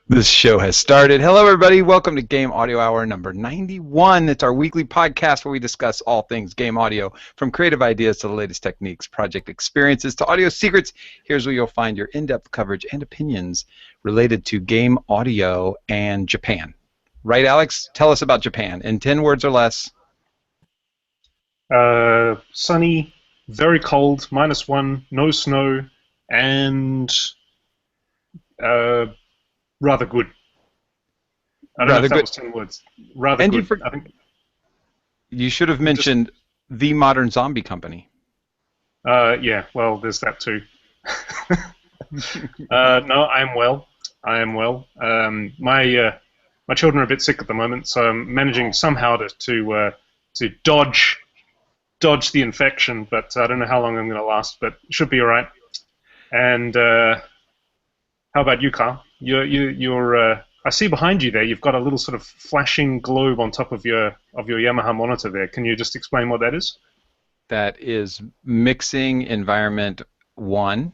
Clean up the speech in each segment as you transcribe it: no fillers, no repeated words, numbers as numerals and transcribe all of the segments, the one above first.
This show has started. Hello, everybody. Welcome to Game Audio Hour number 91. It's our weekly podcast where we discuss all things game audio, from creative ideas to the latest techniques, project experiences to audio secrets. Here's where you'll find your in-depth coverage and opinions related to game audio and Japan. Right, Alex? Tell us about Japan in 10 words or less. Sunny, very cold, -1, no snow, and rather good. I don't know if that was 10 words. Rather good. I think. You should have mentioned the Modern Zombie Company. Yeah, well, there's that too. No, I am well. I am well. My children are a bit sick at the moment, so I'm managing somehow to dodge the infection, but I don't know how long I'm going to last, but it should be all right. And how about you, Carl? You're I see behind you there, you've got a little sort of flashing globe on top of your Yamaha monitor there. Can you just explain what that is? That is mixing environment 1.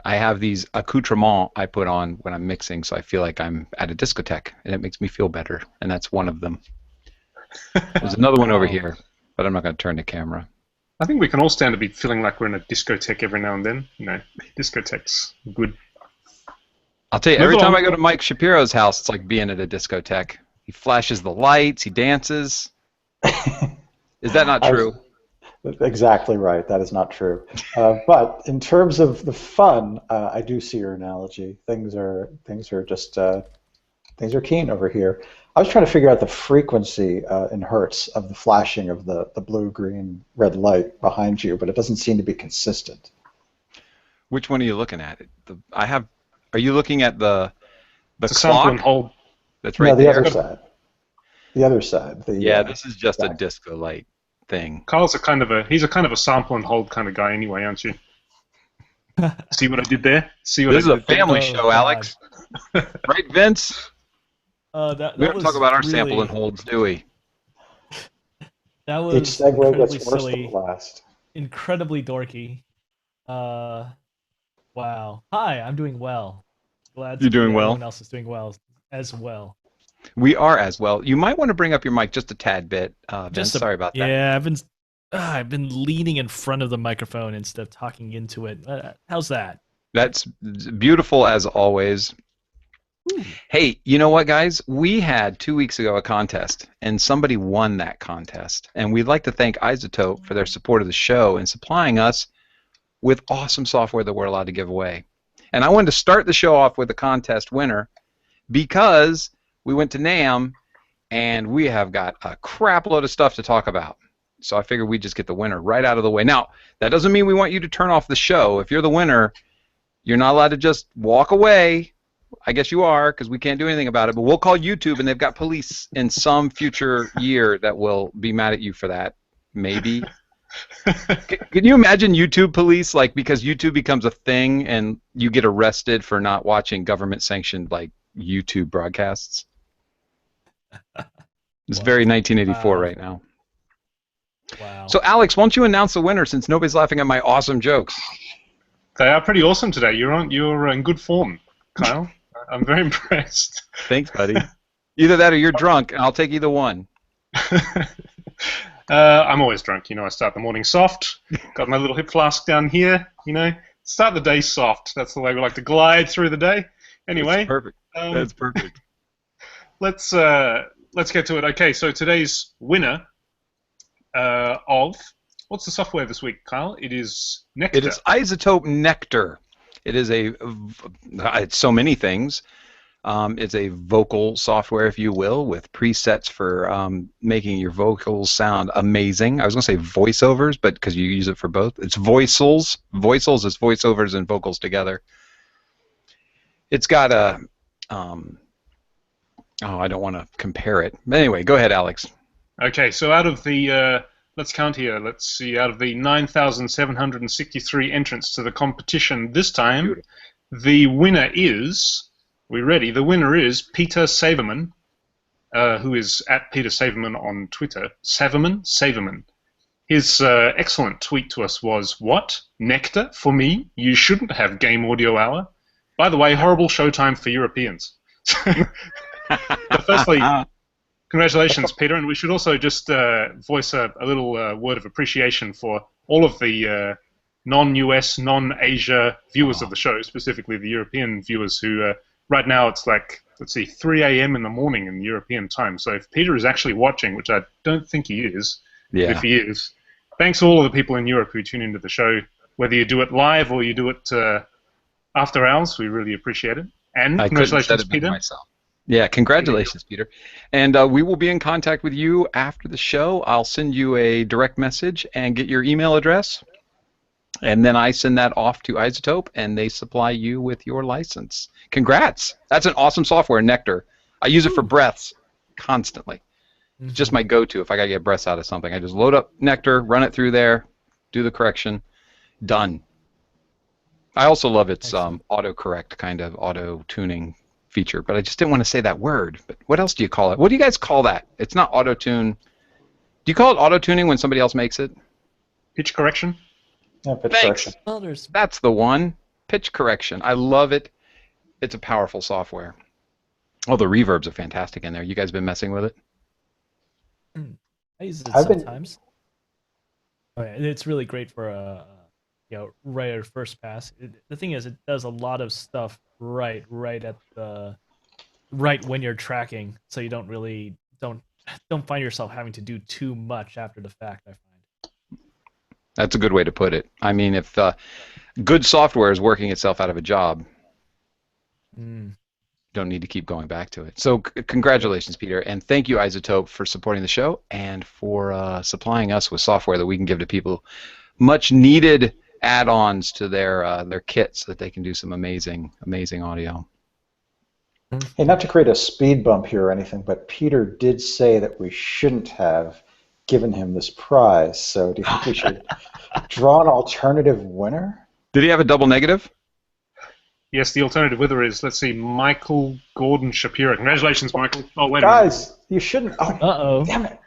I have these accoutrements I put on when I'm mixing, so I feel like I'm at a discotheque, and it makes me feel better, and that's one of them. There's another one over here, but I'm not going to turn the camera. I think we can all stand to be feeling like we're in a discotheque every now and then. You know, discotheques, good. I'll tell you, every time I go to Mike Shapiro's house, it's like being at a discotheque. He flashes the lights, he dances. Is that not true? Exactly right. That is not true. But in terms of the fun, I do see your analogy. Things are keen over here. I was trying to figure out the frequency in hertz of the flashing of the blue, green, red light behind you, but it doesn't seem to be consistent. Which one are you looking at? Are you looking at the clock? Sample and hold. That's right. No, the there. other side. The other side. This is just a disco light thing. Carl's a kind of a sample and hold kind of guy anyway, aren't you? See what I did there? See what this I did is a family show, Alex. Right, Vince? We don't talk about our sample and holds, do we? That was each segue gets worse silly, than the last. incredibly dorky. Wow. Hi, I'm doing well. Glad You're doing well? Everyone else is doing well as well. We are as well. You might want to bring up your mic just a tad bit, Vince. Sorry about that. Yeah, I've been leaning in front of the microphone instead of talking into it. How's that? That's beautiful as always. Ooh. Hey, you know what, guys? We had 2 weeks ago a contest, and somebody won that contest. And we'd like to thank Isotope for their support of the show and supplying us with awesome software that we're allowed to give away. And I wanted to start the show off with a contest winner because we went to NAMM, and we have got a crap load of stuff to talk about. So I figured we'd just get the winner right out of the way. Now, that doesn't mean we want you to turn off the show. If you're the winner, you're not allowed to just walk away. I guess you are, because we can't do anything about it. But we'll call YouTube, and they've got police in some future year that will be mad at you for that. Maybe. Can you imagine YouTube police, like, because YouTube becomes a thing and you get arrested for not watching government-sanctioned, like, YouTube broadcasts? It's very 1984 right now. Wow. So, Alex, why don't you announce the winner since nobody's laughing at my awesome jokes? They are pretty awesome today. You're in good form, Kyle. I'm very impressed. Thanks, buddy. Either that or you're drunk, and I'll take either one. I'm always drunk. You know, I start the morning soft. Got my little hip flask down here. You know, start the day soft. That's the way we like to glide through the day. Anyway. That's perfect. That's perfect. Let's get to it. Okay, so today's winner of what's the software this week, Kyle? It is Nectar. It is Isotope Nectar. It is it's so many things. It's a vocal software, if you will, with presets for making your vocals sound amazing. I was going to say voiceovers, but because you use it for both. It's voicals. Voicals is voiceovers and vocals together. It's got a... I don't want to compare it. But anyway, go ahead, Alex. Okay, so out of the... let's count here. Let's see. Out of the 9,763 entrants to the competition this time, the winner is... We ready? The winner is Peter Saverman, who is at Peter Saverman on Twitter. Saverman. His excellent tweet to us was, "What? Nectar? For me? You shouldn't have Game Audio Hour. By the way, horrible showtime for Europeans. But firstly, congratulations, Peter, and we should also just voice a little word of appreciation for all of the non-US, non-Asia viewers of the show, specifically the European viewers who, right now it's like, let's see, 3 a.m. in the morning in European time. So if Peter is actually watching, which I don't think he is, but if he is, thanks to all of the people in Europe who tune into the show, whether you do it live or you do it after hours, we really appreciate it. And congratulations, Peter. Yeah, congratulations, Peter. And we will be in contact with you after the show. I'll send you a direct message and get your email address. And then I send that off to iZotope, and they supply you with your license. Congrats. That's an awesome software, Nectar. I use it for breaths constantly. It's just my go-to if I got to get breaths out of something. I just load up Nectar, run it through there, do the correction, done. I also love its autocorrect kind of auto-tuning feature, but I just didn't want to say that word. But what else do you call it? What do you guys call that? It's not auto-tune. Do you call it auto-tuning when somebody else makes it? Pitch correction? Yeah, pitch Thanks. correction. Well, That's the one. Pitch correction. I love it. It's a powerful software. Oh, the reverbs are fantastic in there. You guys been messing with it? I use it sometimes. It's really great for right at first pass. The thing is, it does a lot of stuff right when you're tracking, so you don't really don't find yourself having to do too much after the fact, I find. That's a good way to put it. I mean, if good software is working itself out of a job, you don't need to keep going back to it. So congratulations, Peter, and thank you, iZotope, for supporting the show and for supplying us with software that we can give to people. Much needed add-ons to their kits so that they can do some amazing audio. Hey, not to create a speed bump here or anything, but Peter did say that we shouldn't have given him this prize, so do you think we should draw an alternative winner? Did he have a double negative? Yes, the alternative winner is, let's see, Michael Gordon Shapiro. Congratulations, Michael. Oh, wait a minute. Guys, you shouldn't. Oh, uh-oh. Damn it.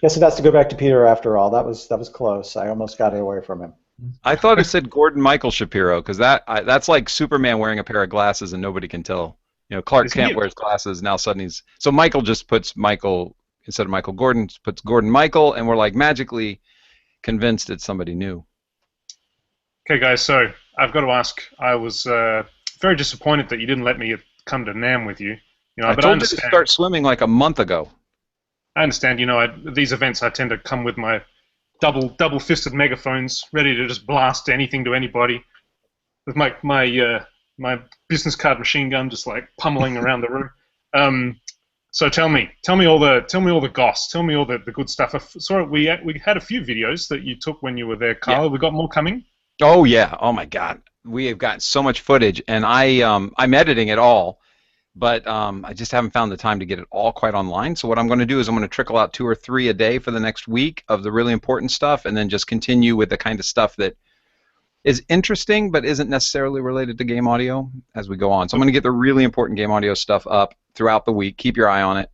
Guess it has to go back to Peter after all. That was close. I almost got it away from him. I thought it said Gordon Michael Shapiro, because that's like Superman wearing a pair of glasses and nobody can tell. You know, Clark Kent wears glasses, now suddenly he's... So Michael just puts Michael, instead of Michael Gordon, puts Gordon Michael, and we're like magically convinced it's somebody new. Okay, guys, so I've got to ask, I was very disappointed that you didn't let me come to NAMM with you. I told you to start swimming like a month ago. I understand, these events I tend to come with my double-fisted megaphones, ready to just blast anything to anybody, with my business card machine gun just like pummeling around the room. So tell me all the goss, tell me all the good stuff. I saw we had a few videos that you took when you were there, Carl. Yeah. We got more coming. Oh yeah! Oh my God, we have got so much footage, and I'm editing it all, but I just haven't found the time to get it all quite online. So what I'm going to do is I'm going to trickle out 2 or 3 a day for the next week of the really important stuff, and then just continue with the kind of stuff that is interesting but isn't necessarily related to game audio as we go on. So I'm going to get the really important game audio stuff up throughout the week. Keep your eye on it.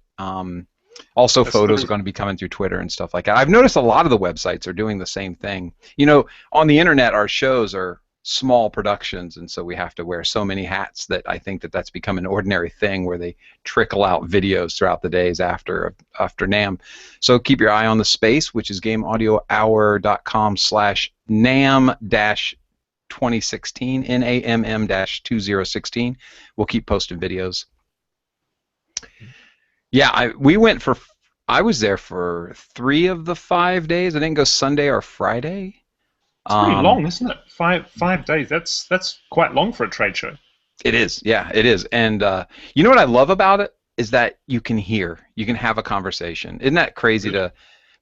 Also, photos are going to be coming through Twitter and stuff like that. I've noticed a lot of the websites are doing the same thing. You know, on the internet, our shows are small productions, and so we have to wear so many hats that I think that that's become an ordinary thing where they trickle out videos throughout the days after NAMM. So keep your eye on the space, which is gameaudiohour.com/NAMM-2016, NAMM-2016. We'll keep posting videos. Yeah, I was there for 3 of the 5 days. I didn't go Sunday or Friday. It's pretty long, isn't it? 5 days. That's quite long for a trade show. It is. Yeah, it is. And you know what I love about it is that you can have a conversation. Isn't that crazy to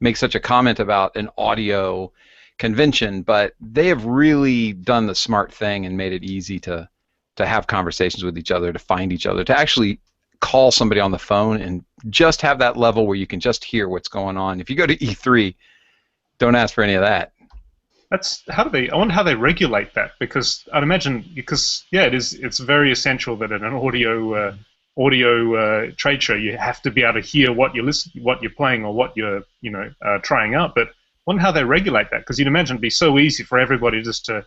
make such a comment about an audio convention? But they have really done the smart thing and made it easy to have conversations with each other, to find each other, to actually call somebody on the phone and just have that level where you can just hear what's going on. If you go to E3, don't ask for any of that. I wonder how they regulate that, because I'd imagine, it's very essential that at an audio trade show you have to be able to hear what you're playing or what you're trying out. But I wonder how they regulate that, because you'd imagine it'd be so easy for everybody just to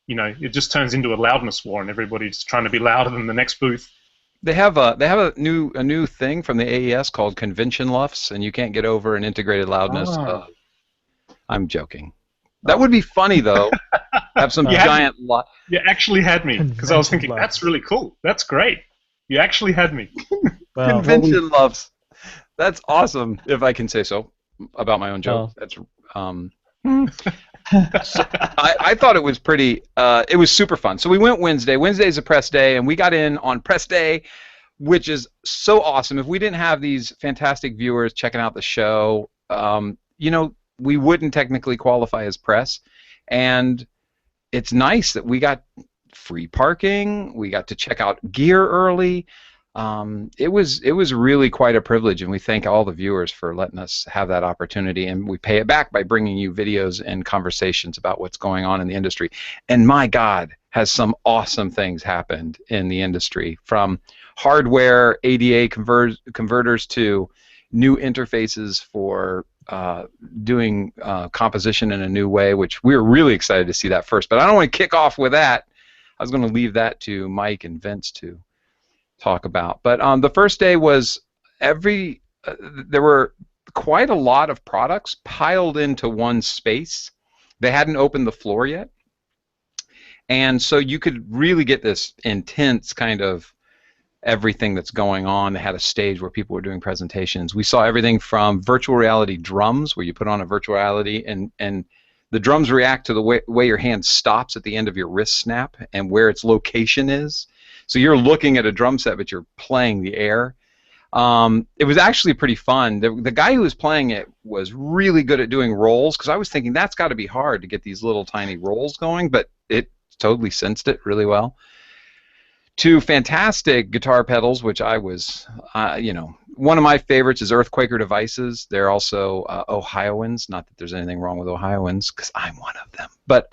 it just turns into a loudness war, and everybody's trying to be louder than the next booth. They have a new thing from the AES called convention lufs, and you can't get over an integrated loudness. I'm joking. That would be funny though. Have some giant. You actually had me, because I was thinking that's really cool. That's great. You actually had me. Well, Convention lufs. That's awesome, if I can say so about my own joke. That's so I thought it was pretty. It was super fun. So we went Wednesday. Wednesday's a press day, and we got in on press day, which is so awesome. If we didn't have these fantastic viewers checking out the show, we wouldn't technically qualify as press. And it's nice that we got free parking. We got to check out gear early. It was really quite a privilege, and we thank all the viewers for letting us have that opportunity, and we pay it back by bringing you videos and conversations about what's going on in the industry. And my God, has some awesome things happened in the industry, from hardware ADA converters to new interfaces for doing composition in a new way, which we were really excited to see that first. But I don't want to kick off with that. I was going to leave that to Mike and Vince to talk about. But the first day was there were quite a lot of products piled into one space. They hadn't opened the floor yet, and so you could really get this intense kind of everything that's going on. They had a stage where people were doing presentations. We saw everything from virtual reality drums, where you put on a virtual reality and the drums react to the way your hand stops at the end of your wrist snap and where its location is. So you're looking at a drum set, but you're playing the air. It was actually pretty fun. The guy who was playing it was really good at doing rolls, because I was thinking that's got to be hard to get these little tiny rolls going, but it totally sensed it really well. Two fantastic guitar pedals, which I was, one of my favorites is Earthquaker Devices. They're also Ohioans. Not that there's anything wrong with Ohioans, because I'm one of them. But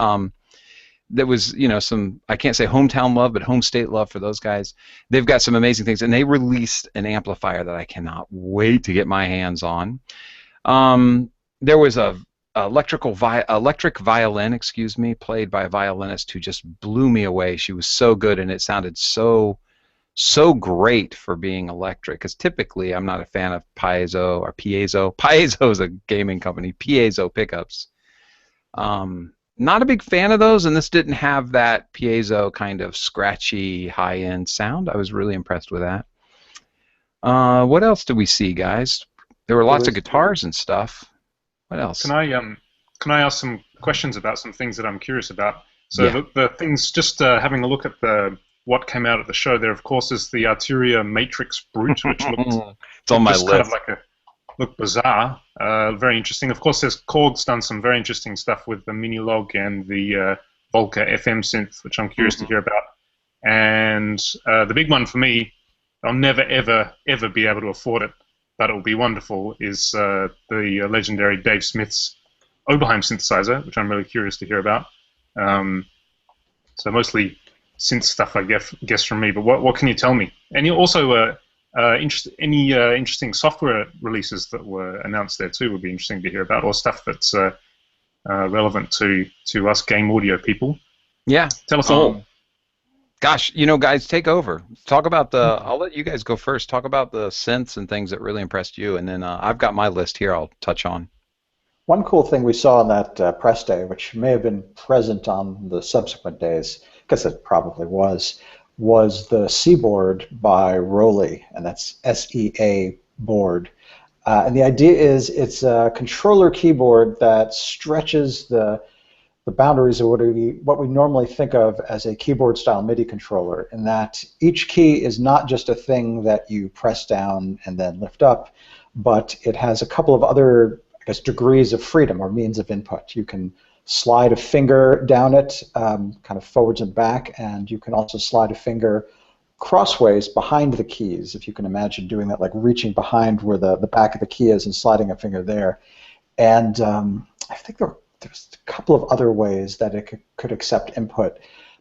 there was, some, I can't say hometown love, but home state love for those guys. They've got some amazing things, and they released an amplifier that I cannot wait to get my hands on. There was a electric violin, played by a violinist who just blew me away. She was so good, and it sounded so great for being electric, because typically I'm not a fan of piezo or piezo. Piezo is a gaming company. Piezo pickups. Not a big fan of those, and this didn't have that piezo kind of scratchy high-end sound. I was really impressed with that. What else did we see, guys? There were lots of guitars and stuff. What else? Can I ask some questions about some things that I'm curious about? So yeah. the things, just having a look at what came out at the show, there of course is the Arturia Matrix Brute, which looked it's on my list. Kind of like looked bizarre, very interesting. Of course, Korg's done some very interesting stuff with the Minilog and the Volca FM synth, which I'm curious to hear about. And the big one for me, I'll never ever be able to afford it, but it will be wonderful, is the legendary Dave Smith's Oberheim synthesizer, which I'm really curious to hear about. So mostly synth stuff, I guess from me. But what can you tell me? And you also any interesting software releases that were announced there too would be interesting to hear about, or stuff that's relevant to us game audio people. Yeah, tell us all. Gosh, guys, take over. Talk about I'll let you guys go first. Talk about the synths and things that really impressed you, and then I've got my list here I'll touch on. One cool thing we saw on that press day, which may have been present on the subsequent days, because it probably was the Seaboard by Rowley, and that's SEA board. And the idea is it's a controller keyboard that stretches the boundaries of what we normally think of as a keyboard-style MIDI controller, in that each key is not just a thing that you press down and then lift up, but it has a couple of other, I guess, degrees of freedom or means of input. You can slide a finger down it, kind of forwards and back, and you can also slide a finger crossways behind the keys, if you can imagine doing that, like reaching behind where the back of the key is and sliding a finger there. And I think there's a couple of other ways that it could accept input.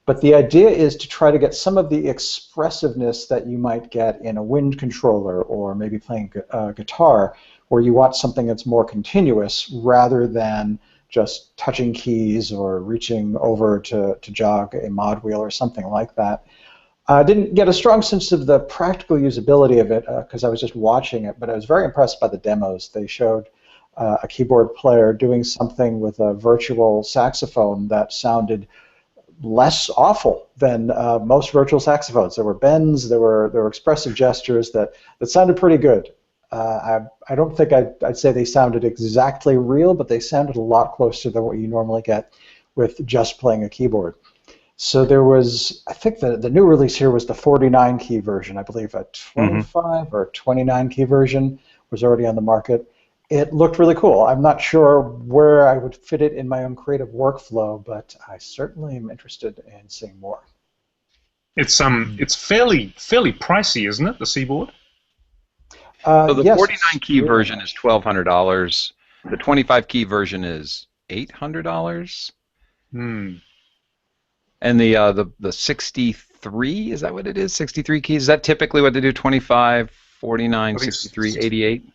But the idea is to try to get some of the expressiveness that you might get in a wind controller or maybe playing guitar, where you want something that's more continuous rather than just touching keys or reaching over to jog a mod wheel or something like that. I didn't get a strong sense of the practical usability of it because I was just watching it, but I was very impressed by the demos. They showed a keyboard player doing something with a virtual saxophone that sounded less awful than most virtual saxophones. There were bends, there were expressive gestures that sounded pretty good. I don't think I'd say they sounded exactly real, but they sounded a lot closer than what you normally get with just playing a keyboard. So there was, I think the new release here was the 49 key version. I believe a 25 or 29 key version was already on the market. It looked really cool. I'm not sure where I would fit it in my own creative workflow, but I certainly am interested in seeing more. It's fairly pricey, isn't it? The Seaboard. So the yes, 49 key version is $1,200. The 25 key version is $800. And the 63, is that what it is? 63 keys? Is that typically what they do? 25, 49, 63, 88?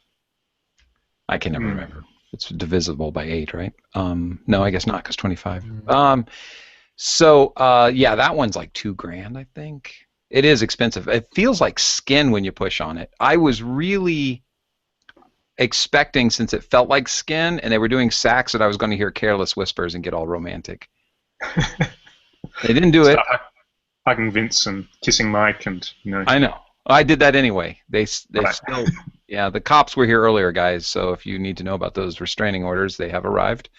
I can never remember. It's divisible by 8, right? No, I guess not, because 25. Yeah, that one's like $2,000, I think. It is expensive. It feels like skin when you push on it. I was really expecting, since it felt like skin, and they were doing sax, that I was going to hear Careless Whispers and get all romantic. They didn't do it. Hugging Vince and kissing Mike, and I know. I did that anyway. They still. Yeah, the cops were here earlier, guys. So if you need to know about those restraining orders, they have arrived.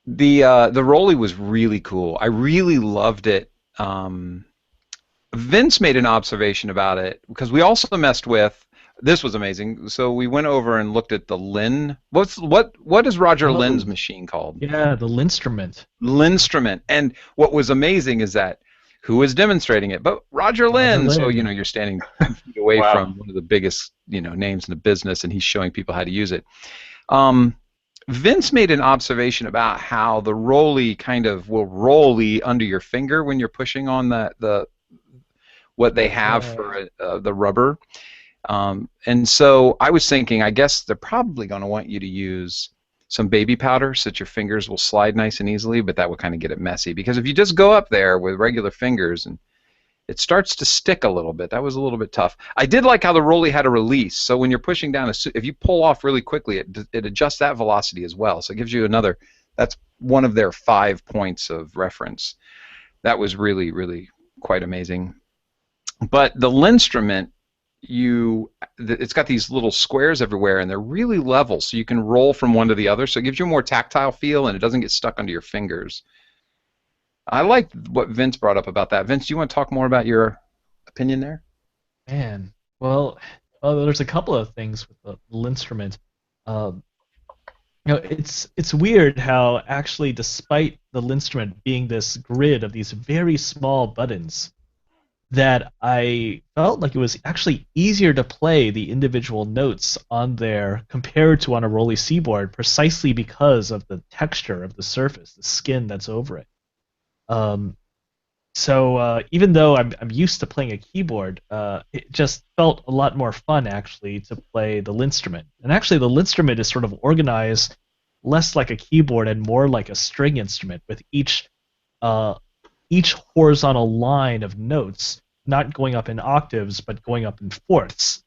The Rolly was really cool. I really loved it. Vince made an observation about it because we also messed with. This was amazing. So we went over and looked at the Lin. What is Roger Lin's machine called? Yeah, the Linstrument. Linstrument. And what was amazing is that who was demonstrating it? But Roger Lin. So you're standing feet away from one of the biggest names in the business, and he's showing people how to use it. Vince made an observation about how the Rolly kind of will rolly under your finger when you're pushing on what they have for the rubber. And so I was thinking, I guess they're probably going to want you to use some baby powder so that your fingers will slide nice and easily, but that would kind of get it messy. Because if you just go up there with regular fingers, and it starts to stick a little bit. That was a little bit tough. I did like how the Rolly had a release. So when you're pushing down, if you pull off really quickly, it adjusts that velocity as well. So it gives you another, that's one of their 5 points of reference. That was really, really quite amazing. But the Linstrument, it's got these little squares everywhere, and they're really level, so you can roll from one to the other. So it gives you a more tactile feel, and it doesn't get stuck under your fingers. I like what Vince brought up about that. Vince, do you want to talk more about your opinion there? Man, well, there's a couple of things with the Linstrument. It's weird how actually, despite the Linstrument being this grid of these very small buttons, that I felt like it was actually easier to play the individual notes on there compared to on a Rolly Seaboard, precisely because of the texture of the surface, the skin that's over it. So even though I'm used to playing a keyboard, it just felt a lot more fun actually to play the Linstrument. And actually, the Linstrument is sort of organized less like a keyboard and more like a string instrument, with each horizontal line of notes not going up in octaves but going up in fourths.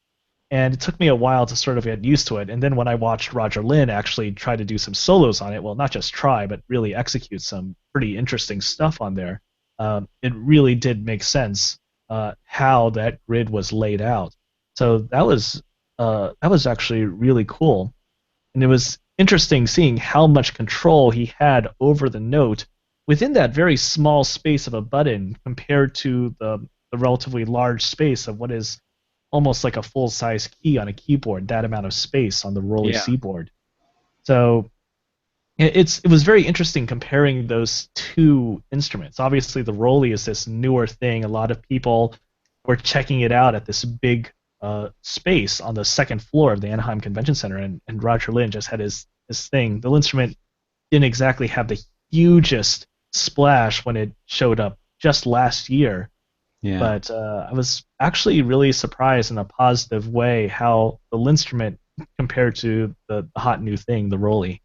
And it took me a while to sort of get used to it. And then when I watched Roger Lin actually try to do some solos on it, well, not just try, but really execute some pretty interesting stuff on there, it really did make sense how that grid was laid out. So that was actually really cool. And it was interesting seeing how much control he had over the note within that very small space of a button compared to the relatively large space of what is almost like a full-size key on a keyboard, that amount of space on the Rolly Seaboard. So it was very interesting comparing those two instruments. Obviously, the Rolly is this newer thing. A lot of people were checking it out at this big space on the second floor of the Anaheim Convention Center, and Roger Lin just had his thing. The Linstrument didn't exactly have the hugest splash when it showed up just last year. Yeah. But I was actually really surprised in a positive way how the Linstrument compared to the hot new thing, the Rolly.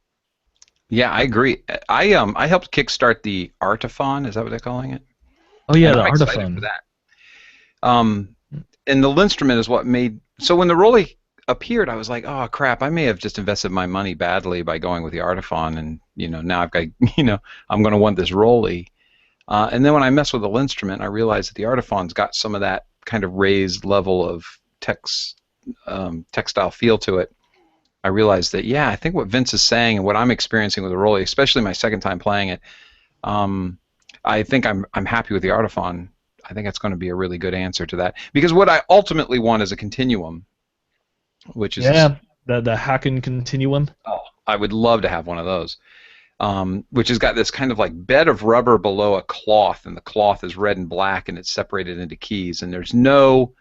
Yeah, I agree. I helped kickstart the Artiphon. Is that what they're calling it? Oh yeah, And the I'm excited for Artiphone. that. And the Linstrument is what made. So when the Rolly appeared, I was like, oh crap, I may have just invested my money badly by going with the Artiphon, and now I've got I'm going to want this Rolly. And then when I messed with the Linstrument, I realized that the Artiphon's got some of that kind of raised level of textile feel to it. I realized that, yeah, I think what Vince is saying and what I'm experiencing with the Rolly, especially my second time playing it, I think I'm happy with the Artiphon. I think it's going to be a really good answer to that. Because what I ultimately want is a continuum, which is the Haken Continuum. Oh, I would love to have one of those. Which has got this kind of like bed of rubber below a cloth, and the cloth is red and black, and it's separated into keys, and there's no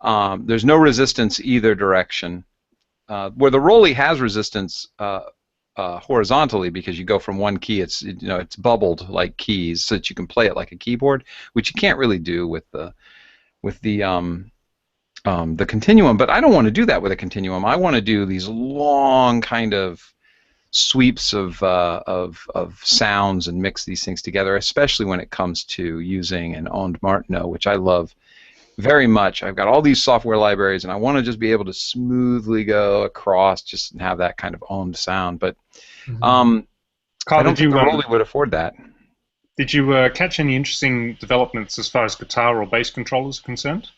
resistance either direction. Where the Rolly has resistance horizontally, because you go from one key, it's bubbled like keys, so that you can play it like a keyboard, which you can't really do with the Continuum. But I don't want to do that with a Continuum. I want to do these long kind of sweeps of sounds and mix these things together, especially when it comes to using an owned Martineau, which I love very much. I've got all these software libraries, and I want to just be able to smoothly go across, just and have that kind of owned sound. But Carl, I don't think the Rolly would afford that. Did you catch any interesting developments as far as guitar or bass controllers are concerned?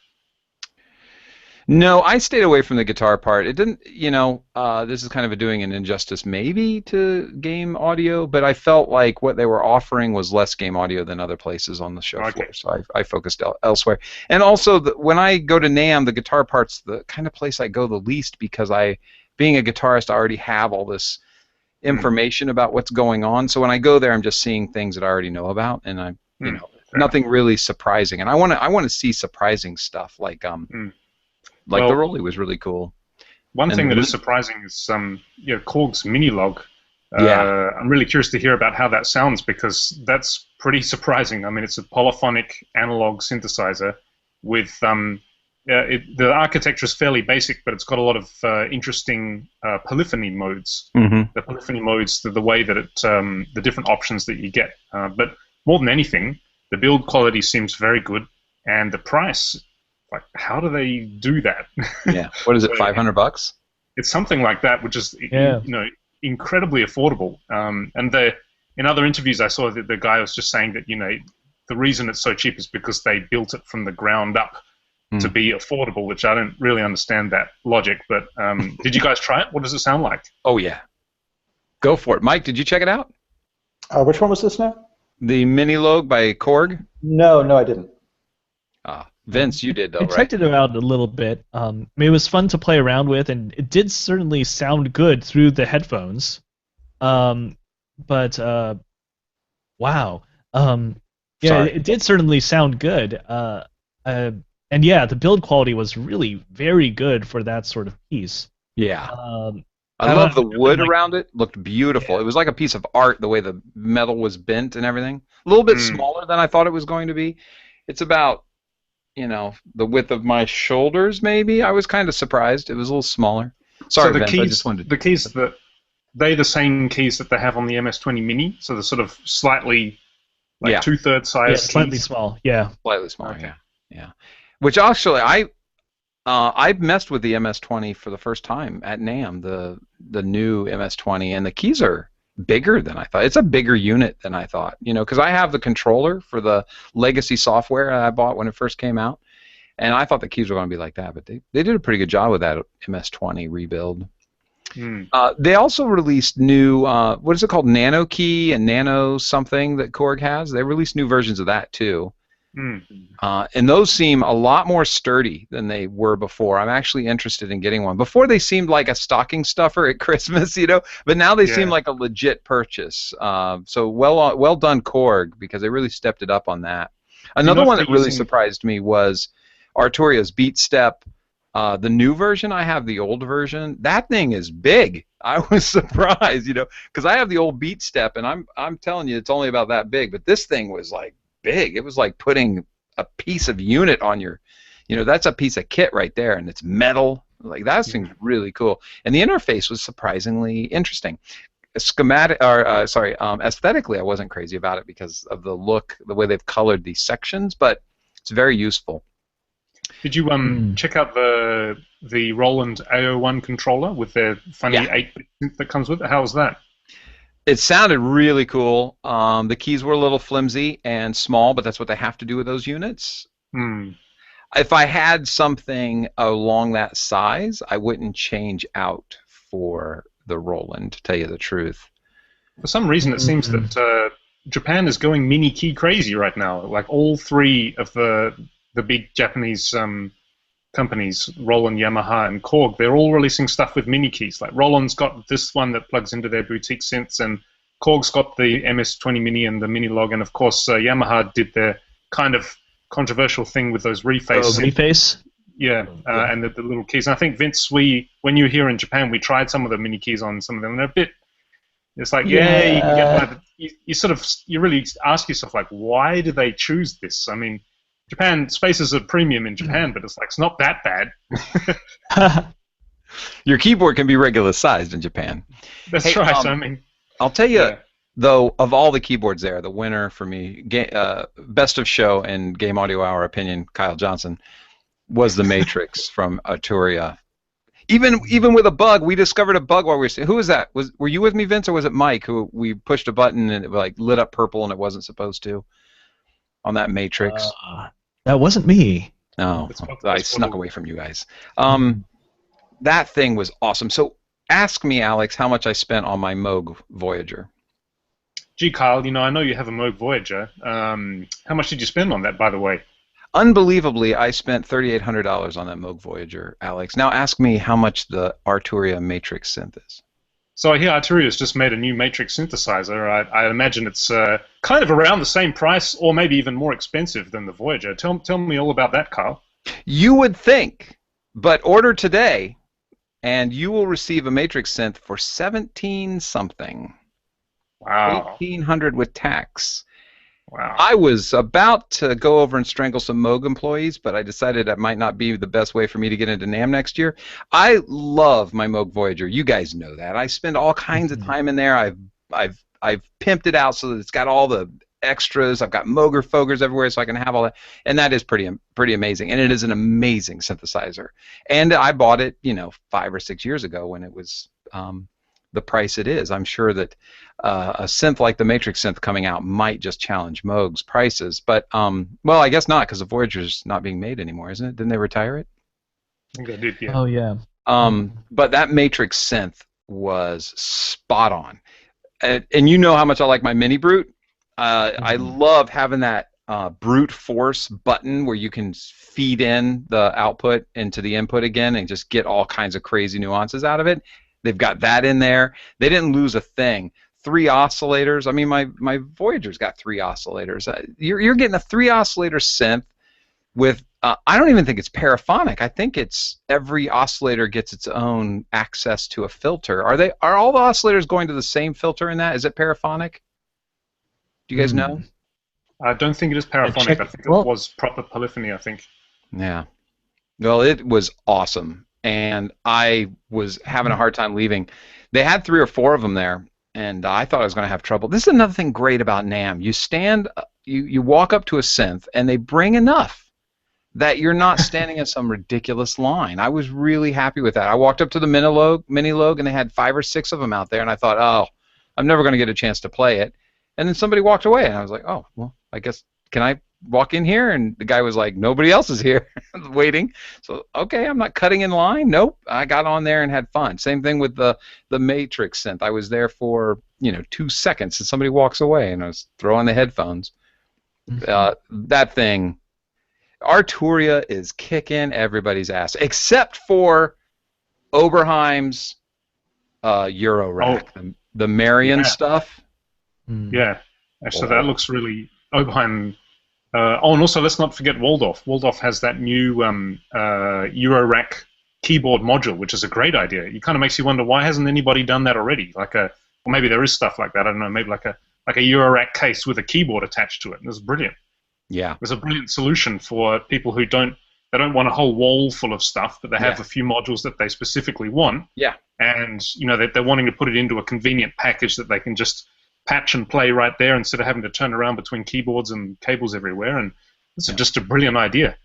No, I stayed away from the guitar part. It didn't, this is kind of doing an injustice maybe to game audio, but I felt like what they were offering was less game audio than other places on the show floor, so I focused elsewhere. And also, when I go to NAMM, the guitar part's the kind of place I go the least, because being a guitarist, I already have all this information about what's going on, so when I go there, I'm just seeing things that I already know about, and nothing really surprising. And I want to see surprising stuff, like the Rolly was really cool. One thing that is surprising is Korg's Minilog. I'm really curious to hear about how that sounds, because that's pretty surprising. I mean, it's a polyphonic analog synthesizer with the architecture is fairly basic, but it's got a lot of interesting polyphony modes. Mm-hmm. The polyphony modes, the way that the different options that you get. But more than anything, the build quality seems very good, and the price. Like, how do they do that? Yeah, what is it? $500? It's something like that, which is incredibly affordable. And in other interviews, I saw that the guy was just saying that the reason it's so cheap is because they built it from the ground up to be affordable, which I don't really understand that logic. But did you guys try it? What does it sound like? Oh yeah, go for it, Mike. Did you check it out? Which one was this now? The Minilog by Korg. No, I didn't. Vince, you did though, right? I checked it out a little bit. It was fun to play around with, and it did certainly sound good through the headphones. Wow. It did certainly sound good. And yeah, the build quality was really very good for that sort of piece. Yeah. I love the wood around it. Looked beautiful. Yeah. It was like a piece of art, the way the metal was bent and everything. A little bit smaller than I thought it was going to be. It's about the width of my shoulders, maybe. I was kind of surprised. It was a little smaller. Sorry, so Vince, I just wanted to... The keys, they're the same keys that they have on the MS-20 Mini, so they're sort of slightly, two-thirds size keys. Slightly small, yeah. Slightly smaller, okay. Yeah. Which actually, I messed with the MS-20 for the first time at NAMM, the new MS-20, and the keys are bigger than I thought. It's a bigger unit than I thought, because I have the controller for the legacy software I bought when it first came out, and I thought the keys were going to be like that, but they did a pretty good job with that MS-20 rebuild. They also released new, what is it called, Nano Key and Nano something that Korg has. They released new versions of that too. And those seem a lot more sturdy than they were before. I'm actually interested in getting one. Before they seemed like a stocking stuffer at Christmas, but now they seem like a legit purchase. So well done, Korg, because they really stepped it up on that. Another one that really surprised me was Arturio's Beat Step. The new version, I have the old version. That thing is big. I was surprised, because I have the old Beat Step, and I'm telling you, it's only about that big. But this thing was like big. It was like putting a piece of unit on your, that's a piece of kit right there, and it's metal. Like that seems really cool, and the interface was surprisingly interesting. Schematic, or aesthetically, I wasn't crazy about it because of the look, the way they've colored these sections, but it's very useful. Did you check out the Roland AO1 controller with their funny 8-bit synth that comes with it? How was that? It sounded really cool. The keys were a little flimsy and small, but that's what they have to do with those units. If I had something along that size, I wouldn't change out for the Roland, to tell you the truth. For some reason, it seems that Japan is going mini key crazy right now. Like all three of the big Japanese companies, Roland, Yamaha, and Korg, they're all releasing stuff with mini keys. Like Roland's got this one that plugs into their boutique synths, and Korg's got the MS-20 Mini and the Minilog, and of course Yamaha did their kind of controversial thing with those reface. Oh, reface? Yeah, and the little keys. And I think, Vince, when you were here in Japan, we tried some of the mini keys on some of them, and they're a bit. It's like, you can get by, you really ask yourself, like, why do they choose this? I mean, Japan, space is a premium in Japan, but it's like, it's not that bad. Your keyboard can be regular sized in Japan. That's right. I mean, I'll tell you, though, of all the keyboards there, the winner for me, best of show and Game Audio Hour opinion, Kyle Johnson, was the Matrix from Arturia. Even with a bug, we discovered a bug while we were. Who was that? Were you with me, Vince, or was it Mike? Who we pushed a button and it like lit up purple and it wasn't supposed to on that Matrix? That wasn't me. No, I snuck away from you guys. That thing was awesome. So ask me, Alex, how much I spent on my Moog Voyager. Gee, Kyle, I know you have a Moog Voyager. How much did you spend on that, by the way? Unbelievably, I spent $3,800 on that Moog Voyager, Alex. Now ask me how much the Arturia Matrix synth is. So I hear Arturia's just made a new Matrix synthesizer. I imagine it's kind of around the same price, or maybe even more expensive than the Voyager. Tell me all about that, Kyle. You would think, but order today, and you will receive a Matrix synth for 17 something. Wow. 1,800 with tax. Wow. I was about to go over and strangle some Moog employees, but I decided that might not be the best way for me to get into NAMM next year. I love my Moog Voyager. You guys know that. I spend all kinds of time in there. I've pimped it out so that it's got all the extras. I've got Mooger Fogers everywhere so I can have all that. And that is pretty amazing. And it is an amazing synthesizer. And I bought it, 5 or 6 years ago when it was the price it is. I'm sure that a synth like the Matrix synth coming out might just challenge Moog's prices, but well, I guess not, because the Voyager's not being made anymore, isn't it? Didn't they retire it? I think they did, yeah. Oh yeah. But that Matrix synth was spot on, and you know how much I like my Mini Brute. I love having that brute force button where you can feed in the output into the input again and just get all kinds of crazy nuances out of it. They've got that in there. They didn't lose a thing. 3 oscillators. I mean, my Voyager's got 3 oscillators. You're getting a 3 oscillator synth with. I don't even think it's paraphonic. I think it's every oscillator gets its own access to a filter. Are all the oscillators going to the same filter in that? Is it paraphonic? Do you guys know? I don't think it is paraphonic. I think it was proper polyphony, I think. Yeah. Well, it was awesome. And I was having a hard time leaving. They had 3 or 4 of them there, and I thought I was going to have trouble. This is another thing great about NAMM. You walk up to a synth, and they bring enough that you're not standing in some ridiculous line. I was really happy with that. I walked up to the Minilog, and they had 5 or 6 of them out there, and I thought, oh, I'm never going to get a chance to play it. And then somebody walked away, and I was like, oh, well, I guess, can I walk in here? And the guy was like, nobody else is here waiting. So, okay, I'm not cutting in line. Nope. I got on there and had fun. Same thing with the Matrix synth. I was there for, 2 seconds, and somebody walks away, and I was throwing the headphones. That thing, Arturia is kicking everybody's ass, except for Oberheim's Eurorack, the Marion stuff. Yeah. So that looks really Oberheim. And also let's not forget Waldorf. Waldorf has that new Eurorack keyboard module, which is a great idea. It kind of makes you wonder, why hasn't anybody done that already? Or maybe there is stuff like that. I don't know. Maybe like a Eurorack case with a keyboard attached to it. It's brilliant. Yeah. It's a brilliant solution for people who don't they don't want a whole wall full of stuff, but they have Yeah. a few modules that they specifically want. Yeah. And they're wanting to put it into a convenient package that they can just patch and play right there instead of having to turn around between keyboards and cables everywhere. And it's just a brilliant idea.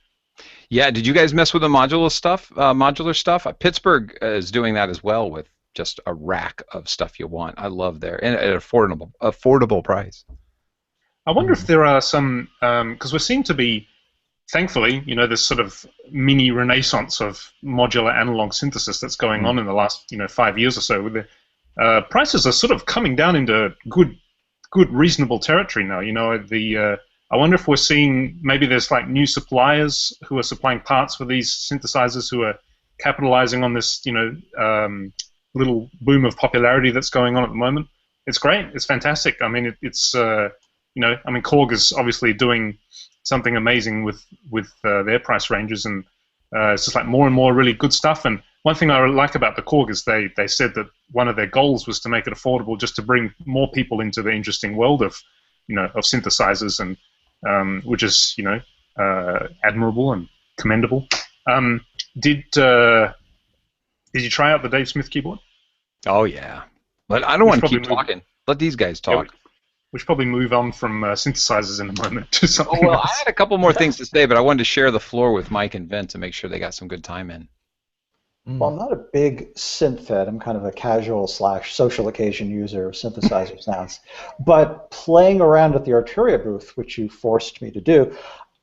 Yeah. Did you guys mess with the modular stuff? Modular stuff. Pittsburgh is doing that as well with just a rack of stuff you want. I love there and at an affordable price. I wonder if there are some, because we seem to be, thankfully, this sort of mini renaissance of modular analog synthesis that's going on in the last 5 years or so. With the prices are sort of coming down into good, reasonable territory now. I wonder if we're seeing maybe there's like new suppliers who are supplying parts for these synthesizers who are capitalizing on this little boom of popularity that's going on at the moment. It's great. It's fantastic. I mean, Korg is obviously doing something amazing with their price ranges, and it's just like more and more really good stuff. And one thing I like about the Korg is they said that one of their goals was to make it affordable, just to bring more people into the interesting world of synthesizers, and which is admirable and commendable. Did you try out the Dave Smith keyboard? Oh yeah, but I don't want to keep talking. Let these guys talk. Yeah, we should probably move on from synthesizers in a moment to something well, else. I had a couple more things to say, but I wanted to share the floor with Mike and Vince and make sure they got some good time in. Well, I'm not a big synth head. I'm kind of a casual / social occasion user of synthesizer sounds. But playing around at the Arturia booth, which you forced me to do,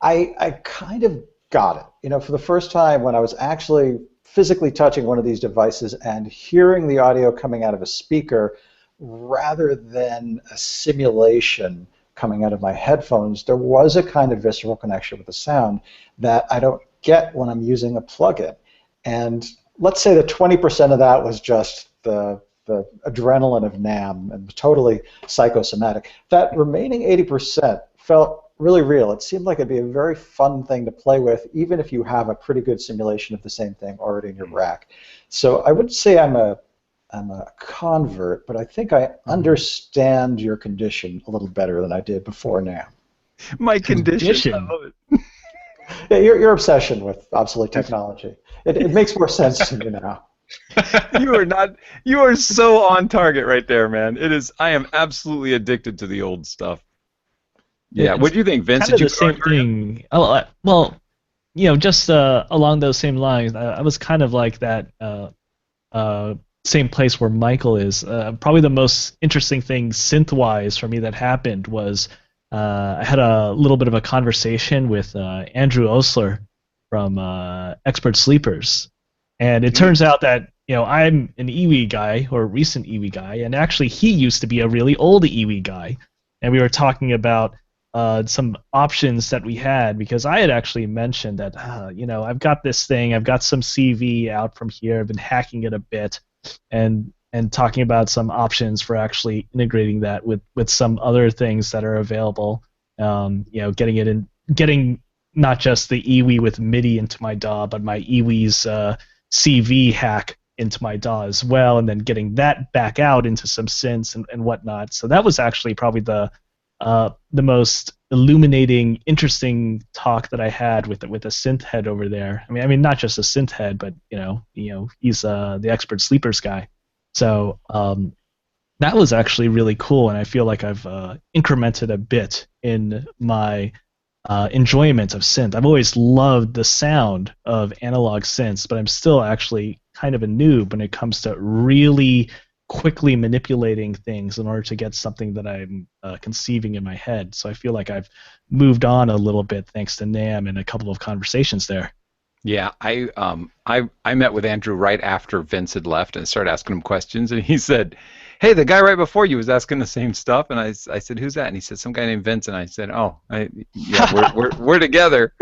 I kind of got it. For the first time when I was actually physically touching one of these devices and hearing the audio coming out of a speaker rather than a simulation coming out of my headphones, there was a kind of visceral connection with the sound that I don't get when I'm using a plugin. And let's say that 20% of that was just the adrenaline of NAMM and totally psychosomatic. That remaining 80% felt really real. It seemed like it'd be a very fun thing to play with, even if you have a pretty good simulation of the same thing already in your rack. So I wouldn't say I'm a convert, but I think I understand your condition a little better than I did before now. My condition. I love it. Yeah, your obsession with obsolete technology. It makes more sense to me now. You are so on target right there, man. It is. I am absolutely addicted to the old stuff. Yeah. What do you think, Vince? Kind of the same thing. Well, just along those same lines, I was kind of like that. Same place where Michael is. Probably the most interesting thing synth-wise for me that happened was I had a little bit of a conversation with Andrew Osler from Expert Sleepers, and it turns out that I'm an EWI guy, or a recent EWI guy, and actually he used to be a really old EWI guy, and we were talking about some options that we had, because I had actually mentioned that I've got this thing, I've got some CV out from here, I've been hacking it a bit, and talking about some options for actually integrating that with some other things that are available. Getting not just the EWI with MIDI into my DAW, but my EWI's CV hack into my DAW as well, and then getting that back out into some synths and whatnot. So that was actually probably the most illuminating, interesting talk that I had with a synth head over there. I mean, not just a synth head, but he's the Expert Sleepers guy. So that was actually really cool, and I feel like I've incremented a bit in my enjoyment of synth. I've always loved the sound of analog synths, but I'm still actually kind of a noob when it comes to really quickly manipulating things in order to get something that I'm conceiving in my head. So I feel like I've moved on a little bit thanks to NAMM and a couple of conversations there. Yeah, I met with Andrew right after Vince had left and started asking him questions, and he said, "Hey, the guy right before you was asking the same stuff," and I said, "Who's that?" And he said, "Some guy named Vince," and I said, "Yeah, we're together."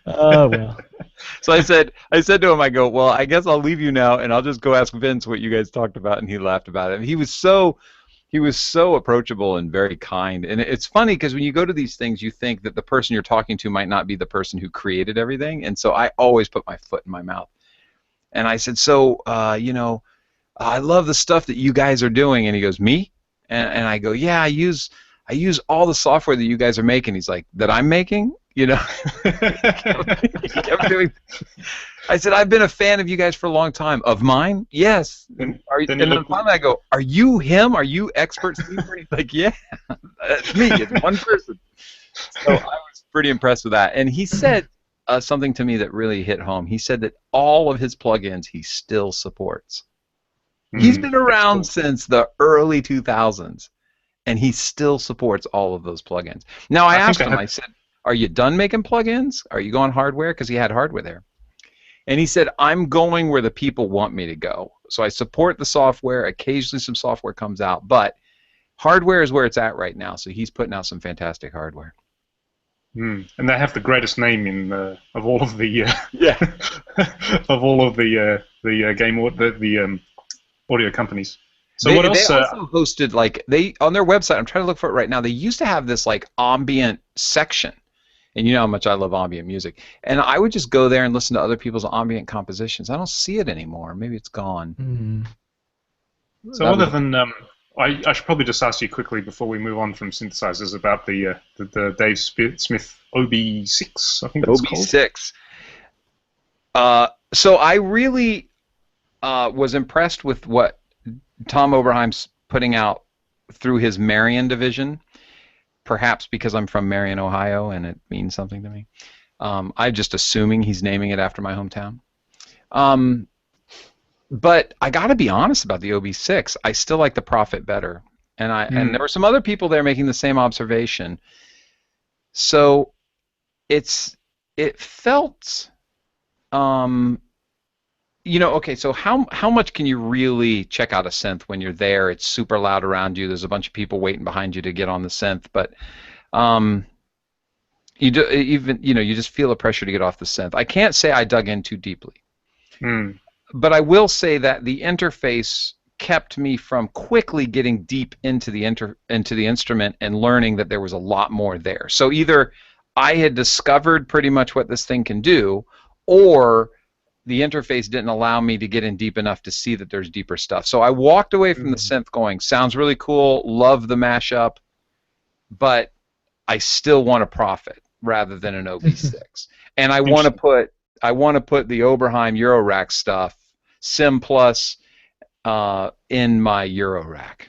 Oh well. So I said to him, I go, "Well, I guess I'll leave you now, and I'll just go ask Vince what you guys talked about," and he laughed about it. And he was so approachable and very kind. And it's funny because when you go to these things, you think that the person you're talking to might not be the person who created everything. And so I always put my foot in my mouth. And I said, "So, I love the stuff that you guys are doing." And he goes, "Me?" And I go, "Yeah, I use all the software that you guys are making." He's like, "That I'm making?" You know, he kept doing. I said, I've been a fan of you guys for a long time. Of mine? Yes. And then finally I go, are you him? Are you expert sleeper? He's like, yeah, it's me. It's one person. So I was pretty impressed with that. And he said something to me that really hit home. He said that all of his plugins he still supports. He's been around since the early 2000s, and he still supports all of those plugins. Now, I asked him, I said, are you done making plugins? Are you going hardware? Because he had hardware there. And he said, I'm going where the people want me to go. So I support the software. Occasionally some software comes out, but hardware is where it's at right now. So he's putting out some fantastic hardware. And they have the greatest name in of all of the of all of the audio companies. So what else? They also hosted, like, on their website. I'm trying to look for it right now. They used to have this like ambient section, and you know how much I love ambient music. And I would just go there and listen to other people's ambient compositions. I don't see it anymore. Maybe it's gone. Mm-hmm. So other than I should probably just ask you quickly before we move on from synthesizers about the Dave Smith OB6, I think it's called. OB6. So I really was impressed with what Tom Oberheim's putting out through his Marion division, perhaps because I'm from Marion, Ohio, and it means something to me. I'm just assuming he's naming it after my hometown. But I got to be honest about the OB6. I still like the Prophet better, and there were some other people there making the same observation. So it felt, you know, okay. So how much can you really check out a synth when you're there? It's super loud around you. There's a bunch of people waiting behind you to get on the synth, but you just feel the pressure to get off the synth. I can't say I dug in too deeply. But I will say that the interface kept me from quickly getting deep into the instrument and learning that there was a lot more there. So either I had discovered pretty much what this thing can do, or the interface didn't allow me to get in deep enough to see that there's deeper stuff. So I walked away from the synth going, sounds really cool, love the mashup, but I still want a Prophet rather than an OB6. And I want to put the Oberheim Eurorack stuff, Sim Plus, in my Eurorack.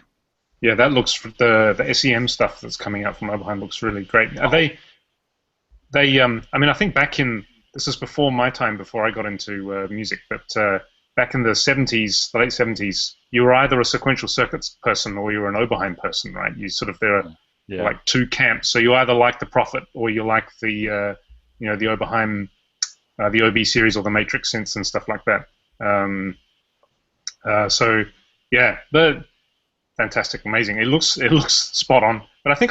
Yeah, that looks, the SEM stuff that's coming out from Oberheim looks really great. Are they I mean, I think back in, this is before my time, before I got into music, but back in the 70s, the late 70s, you were either a sequential circuits person or you were an Oberheim person, right? You sort of, there are like two camps. So you either like the Prophet or you like the, the Oberheim, the OB series or the Matrix synths and stuff like that. So yeah, fantastic, amazing. It looks spot on. But I think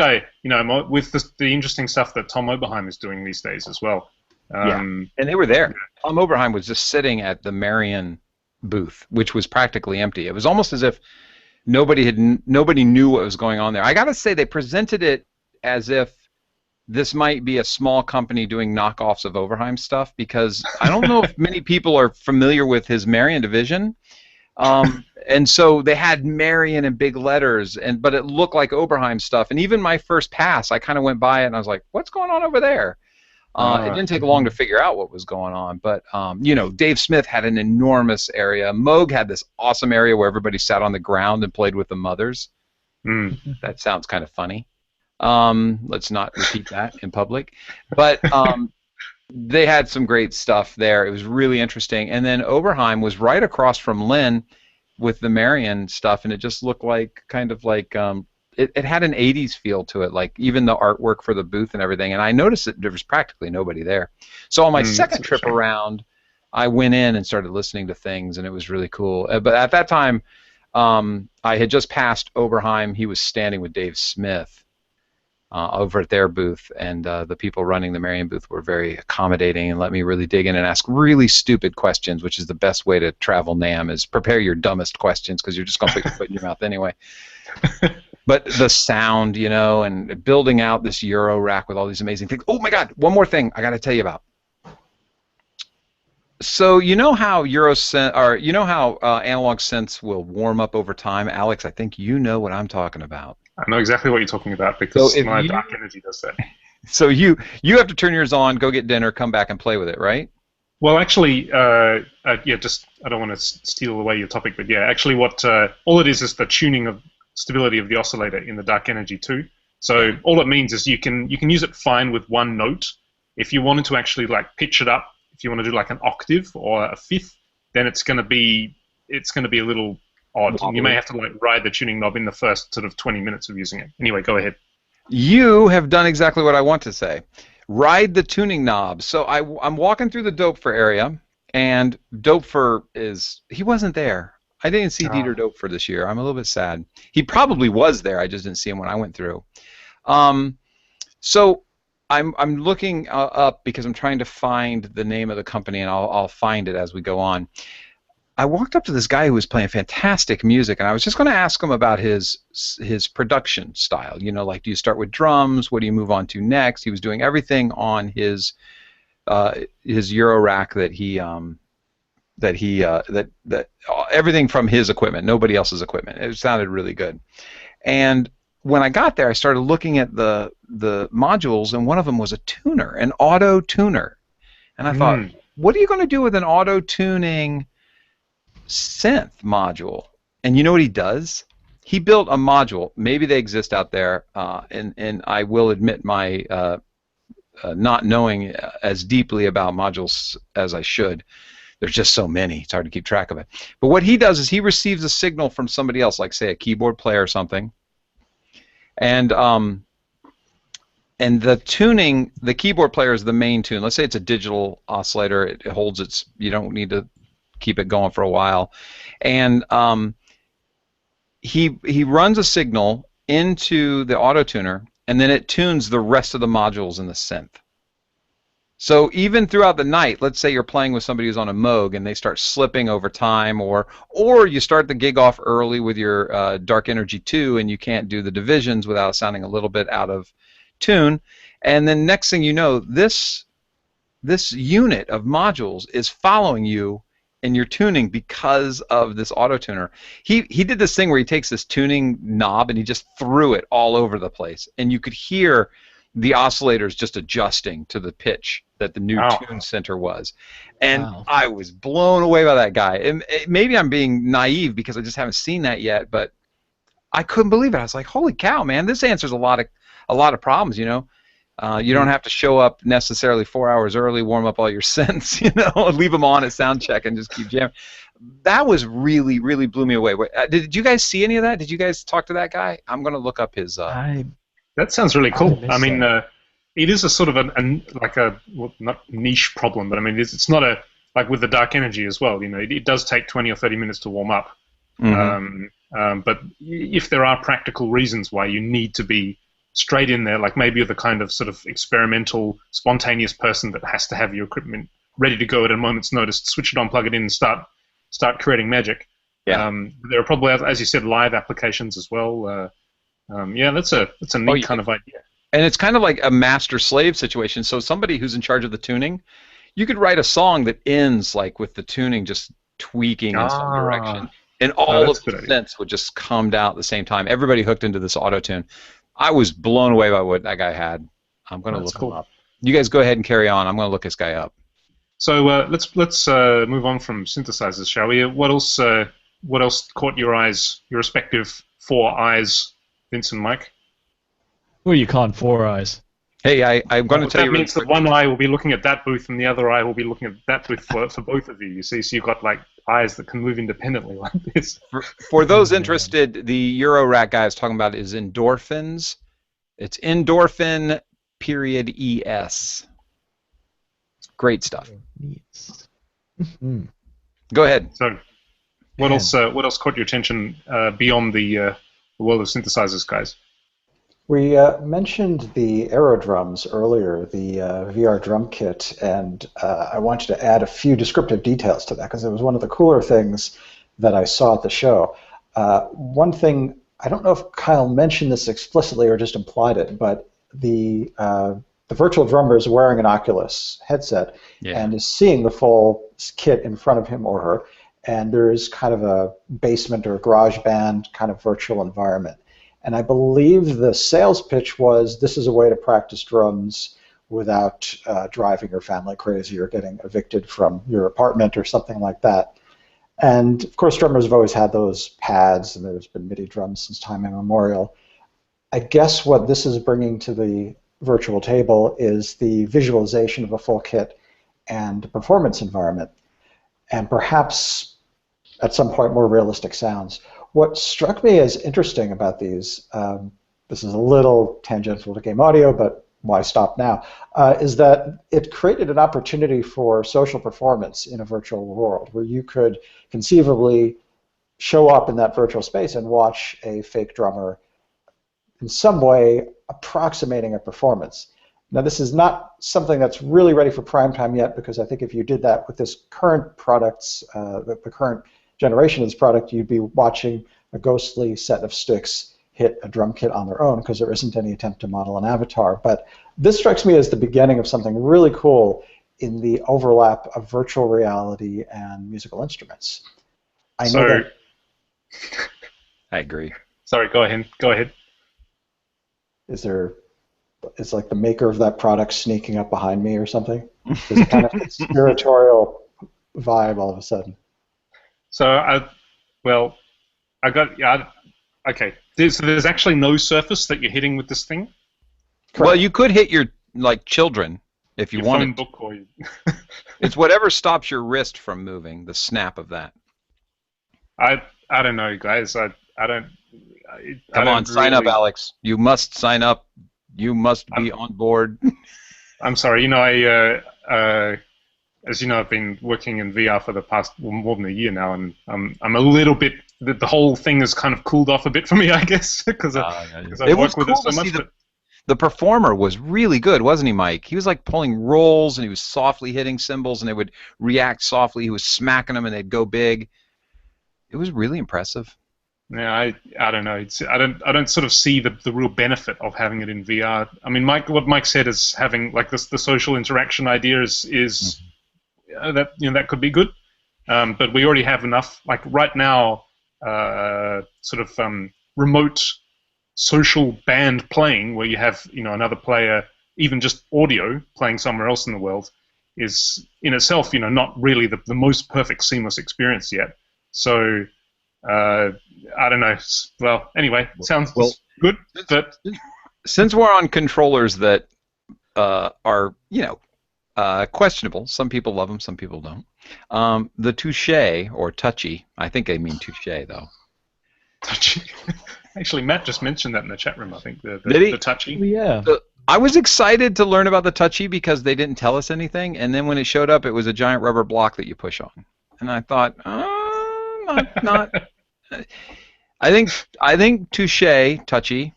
with the interesting stuff that Tom Oberheim is doing these days as well. And they were there. Tom Oberheim was just sitting at the Marion booth, which was practically empty. It was almost as if nobody knew what was going on there. I got to say, they presented it as if this might be a small company doing knockoffs of Oberheim stuff, because I don't know if many people are familiar with his Marion division. And so they had Marion in big letters, but it looked like Oberheim stuff. And even my first pass, I kind of went by it and I was like, what's going on over there? It didn't take long to figure out what was going on, but Dave Smith had an enormous area. Moog had this awesome area where everybody sat on the ground and played with the mothers. That sounds kind of funny. Let's not repeat that in public. But they had some great stuff there. It was really interesting. And then Oberheim was right across from Lynn with the Marion stuff, and it just looked like it had an 80s feel to it, like even the artwork for the booth and everything. And I noticed that there was practically nobody there. So on my second trip around, I went in and started listening to things, and it was really cool. But at that time, I had just passed Oberheim. He was standing with Dave Smith over at their booth, and the people running the Marion booth were very accommodating and let me really dig in and ask really stupid questions, which is the best way to travel NAMM, is prepare your dumbest questions, because you're just going to put your foot in your mouth anyway. But the sound, and building out this Euro rack with all these amazing things. Oh my God, one more thing I got to tell you about. So you know how analog synths will warm up over time? Alex, I think you know what I'm talking about. I know exactly what you're talking about, because my dark energy does that. So you have to turn yours on, go get dinner, come back and play with it, right? Well, actually, yeah, just I don't want to steal away your topic, but yeah, actually, what all it is the tuning of stability of the oscillator in the Dark Energy 2. So all it means is you can use it fine with one note. If you wanted to actually like pitch it up, if you want to do like an octave or a fifth, then it's going to be a little odd. And you may have to like ride the tuning knob in the first sort of 20 minutes of using it. Anyway, go ahead. You have done exactly what I want to say. Ride the tuning knob. So I'm walking through the Dopefer area, and Dopefer he wasn't there. I didn't see Dieter Dopefer this year. I'm a little bit sad. He probably was there. I just didn't see him when I went through. So I'm looking up because I'm trying to find the name of the company, and I'll find it as we go on. I walked up to this guy who was playing fantastic music, and I was just going to ask him about his production style. You know, like, do you start with drums? What do you move on to next? He was doing everything on his Euro rack that everything from his equipment, nobody else's equipment. It sounded really good. And when I got there, I started looking at the modules, and one of them was a tuner, an auto tuner. And I thought, what are you going to do with an auto tuning synth module? And you know what he does? He built a module. Maybe they exist out there, and I will admit my not knowing as deeply about modules as I should. There's just so many. It's hard to keep track of it. But what he does is he receives a signal from somebody else, like say a keyboard player or something, and the tuning, the keyboard player is the main tune. Let's say it's a digital oscillator. It holds its. You don't need to keep it going for a while, and he runs a signal into the auto tuner, and then it tunes the rest of the modules in the synth. So even throughout the night, let's say you're playing with somebody who's on a Moog and they start slipping over time, or you start the gig off early with your Dark Energy 2 and you can't do the divisions without sounding a little bit out of tune, and then next thing you know, this unit of modules is following you in your tuning because of this auto tuner. He did this thing where he takes this tuning knob and he just threw it all over the place, and you could hear the oscillators just adjusting to the pitch that the new tune center was. And I was blown away by that guy. And maybe I'm being naive because I just haven't seen that yet, but I couldn't believe it. I was like, holy cow, man, this answers a lot of problems, you know. You don't have to show up necessarily 4 hours early, warm up all your synths, you know, leave them on at sound check and just keep jamming. That was really, really blew me away. Did you guys see any of that? Did you guys talk to that guy? I'm going to look up his... That sounds really cool. I mean, it is a sort of not niche problem, but I mean, it's not like with the Dark Energy as well. You know, it does take 20 or 30 minutes to warm up. But if there are practical reasons why you need to be straight in there, like maybe you're the kind of sort of experimental, spontaneous person that has to have your equipment ready to go at a moment's notice, switch it on, plug it in, and start creating magic. Yeah. There are probably, as you said, live applications as well. Yeah, that's a neat kind of idea. And it's kind of like a master-slave situation. So somebody who's in charge of the tuning, you could write a song that ends like with the tuning just tweaking in some direction, and all of the synths would just come down at the same time. Everybody hooked into this auto-tune. I was blown away by what that guy had. I'm going to look him up. You guys go ahead and carry on. I'm going to look this guy up. So let's move on from synthesizers, shall we? What else caught your eyes, your respective four eyes, Vince and Mike? Who are you calling Four Eyes? Hey, I'm going to tell you... That means that one eye will be looking at that booth and the other eye will be looking at that booth for both of you, you see? So you've got like eyes that can move independently like this. For those interested, the Eurorack guy I was talking about is Endorphins. It's Endorphin .es. Great stuff. Go ahead. So what else caught your attention beyond the world of synthesizers, guys? We mentioned the Aerodrums earlier, the VR drum kit, and I wanted to add a few descriptive details to that because it was one of the cooler things that I saw at the show. One thing, I don't know if Kyle mentioned this explicitly or just implied it, but the virtual drummer is wearing an Oculus headset and is seeing the full kit in front of him or her, and there is kind of a basement or a garage band kind of virtual environment. And I believe the sales pitch was, this is a way to practice drums without driving your family crazy or getting evicted from your apartment or something like that. And of course, drummers have always had those pads, and there's been MIDI drums since time immemorial. I guess what this is bringing to the virtual table is the visualization of a full kit and performance environment, and perhaps at some point more realistic sounds. What struck me as interesting about these, this is a little tangential to game audio, but why stop now, is that it created an opportunity for social performance in a virtual world where you could conceivably show up in that virtual space and watch a fake drummer in some way approximating a performance. Now, this is not something that's really ready for prime time yet, because I think if you did that with this current products, the current generation of this product, you'd be watching a ghostly set of sticks hit a drum kit on their own, because there isn't any attempt to model an avatar. But this strikes me as the beginning of something really cool in the overlap of virtual reality and musical instruments. I agree. Sorry, go ahead. Go ahead. It's like the maker of that product sneaking up behind me or something. There's a kind of conspiratorial vibe all of a sudden. So, okay. There's actually no surface that you're hitting with this thing? Correct. Well, you could hit your children if you wanted. Phone book or It's whatever stops your wrist from moving, the snap of that. I don't know, guys. I don't. Come on, sign up, Alex. You must sign up. You must be on board. I'm sorry. As you know, I've been working in VR for the past more than a year now, and I'm a little bit. The whole thing has kind of cooled off a bit for me, I guess, because I work with it so much. The performer was really good, wasn't he, Mike? He was like pulling rolls, and he was softly hitting cymbals, and they would react softly. He was smacking them, and they'd go big. It was really impressive. Yeah, I don't know. I don't sort of see the real benefit of having it in VR. I mean, what Mike said is having like the social interaction idea is that could be good, but we already have enough. Like right now, remote social band playing where you have another player, even just audio playing somewhere else in the world, is in itself not really the most perfect seamless experience yet. So. I don't know. Well, anyway, sounds good. But since we're on controllers that are, questionable, some people love them, some people don't. The Touche or Touchy, I think I mean Touche though. Touchy. Actually, Matt just mentioned that in the chat room. I think the Touchy. Oh, yeah. I was excited to learn about the Touchy because they didn't tell us anything, and then when it showed up, it was a giant rubber block that you push on, and I thought, not. I think Touche, Touchy,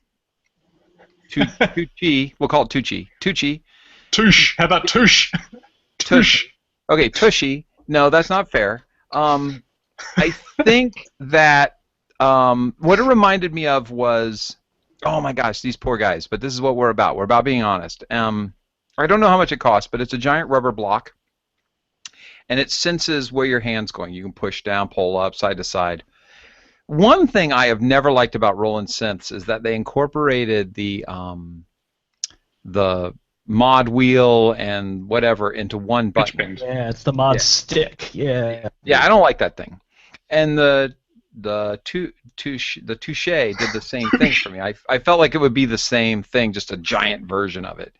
Touchy. We'll call it Touchy. Touchy. Touche. How about Touche? Touche. Okay, Tushy. No, that's not fair. I think that what it reminded me of was, oh my gosh, these poor guys. But this is what we're about. We're about being honest. I don't know how much it costs, but it's a giant rubber block, and it senses where your hand's going. You can push down, pull up, side to side. One thing I have never liked about Roland synths is that they incorporated the mod wheel and whatever into one button. Yeah, it's the mod stick. Yeah. Yeah, I don't like that thing. And the Touche did the same thing for me. I felt like it would be the same thing, just a giant version of it.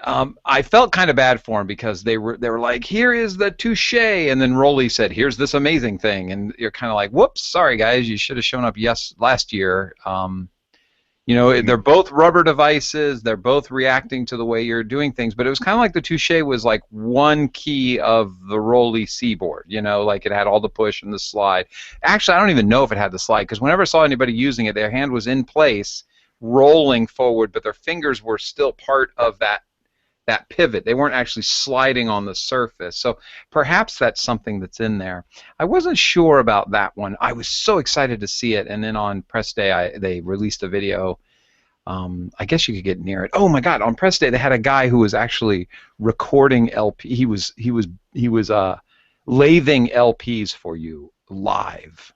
I felt kind of bad for him because they were like, here is the Touche, and then Rolly said, here's this amazing thing, and you're kind of like, whoops, sorry guys, you should have shown up last year. They're both rubber devices, they're both reacting to the way you're doing things, but it was kind of like the Touche was like one key of the Rolly C-board, like it had all the push and the slide. Actually, I don't even know if it had the slide, because whenever I saw anybody using it, their hand was in place, rolling forward, but their fingers were still part of that pivot. They weren't actually sliding on the surface. So perhaps that's something that's in there. I wasn't sure about that one. I was so excited to see it, and then on press day they released a video. I guess you could get near it. Oh my God! On press day they had a guy who was actually recording LP. He was lathing LPs for you live.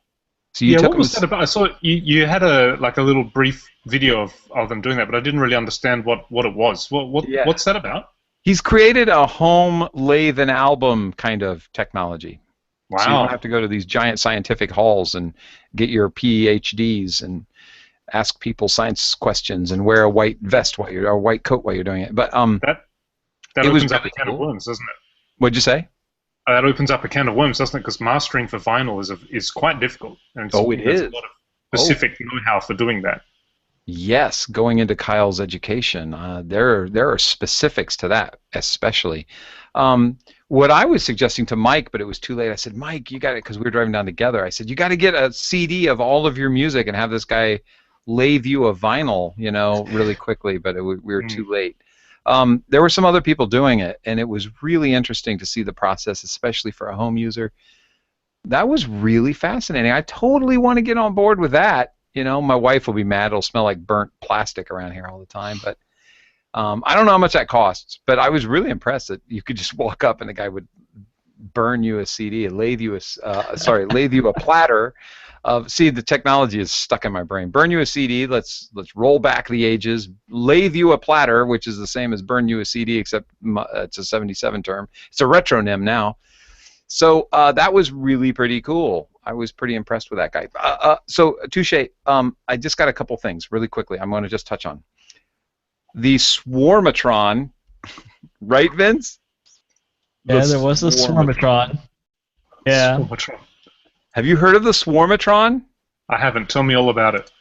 So you Yeah, took what them. was that about? I saw you had a little brief video of them doing that, but I didn't really understand what it was. Yeah. What's that about? He's created a home lathe and album kind of technology. So you don't Wow. have to go to these giant scientific halls and get your PhDs and ask people science questions and wear a white vest while you're or a white coat while you're doing it. But That that it was opens up a really can of cool. worms, doesn't it? What'd you say? That opens up a can of worms, doesn't it? Because mastering for vinyl is quite difficult, and Oh, it there's a is. lot of Oh, specific know-how for doing that. yes. Going into Kyle's education, there are specifics to that, especially. What I was suggesting to Mike, but it was too late. I said, Mike, you got it, because we were driving down together. I said, you got to get a CD of all of your music and have this guy lathe you a vinyl, really quickly. But we were Mm. too late. There were some other people doing it, and it was really interesting to see the process, especially for a home user. That was really fascinating. I totally want to get on board with that. My wife will be mad. It'll smell like burnt plastic around here all the time. But I don't know how much that costs. But I was really impressed that you could just walk up and the guy would burn you a CD and lathe you a platter of. See, the technology is stuck in my brain. Burn you a CD. Let's roll back the ages. Lathe you a platter, which is the same as burn you a CD, except it's a 77 term. It's a retronym now. So that was really pretty cool. I was pretty impressed with that guy. So Touche, I just got a couple things really quickly. I'm going to just touch on the Swarmatron, right, Vince? Yeah, there was a Swarmatron. Yeah. Swarmatron. Have you heard of the Swarmatron? I haven't. Tell me all about it.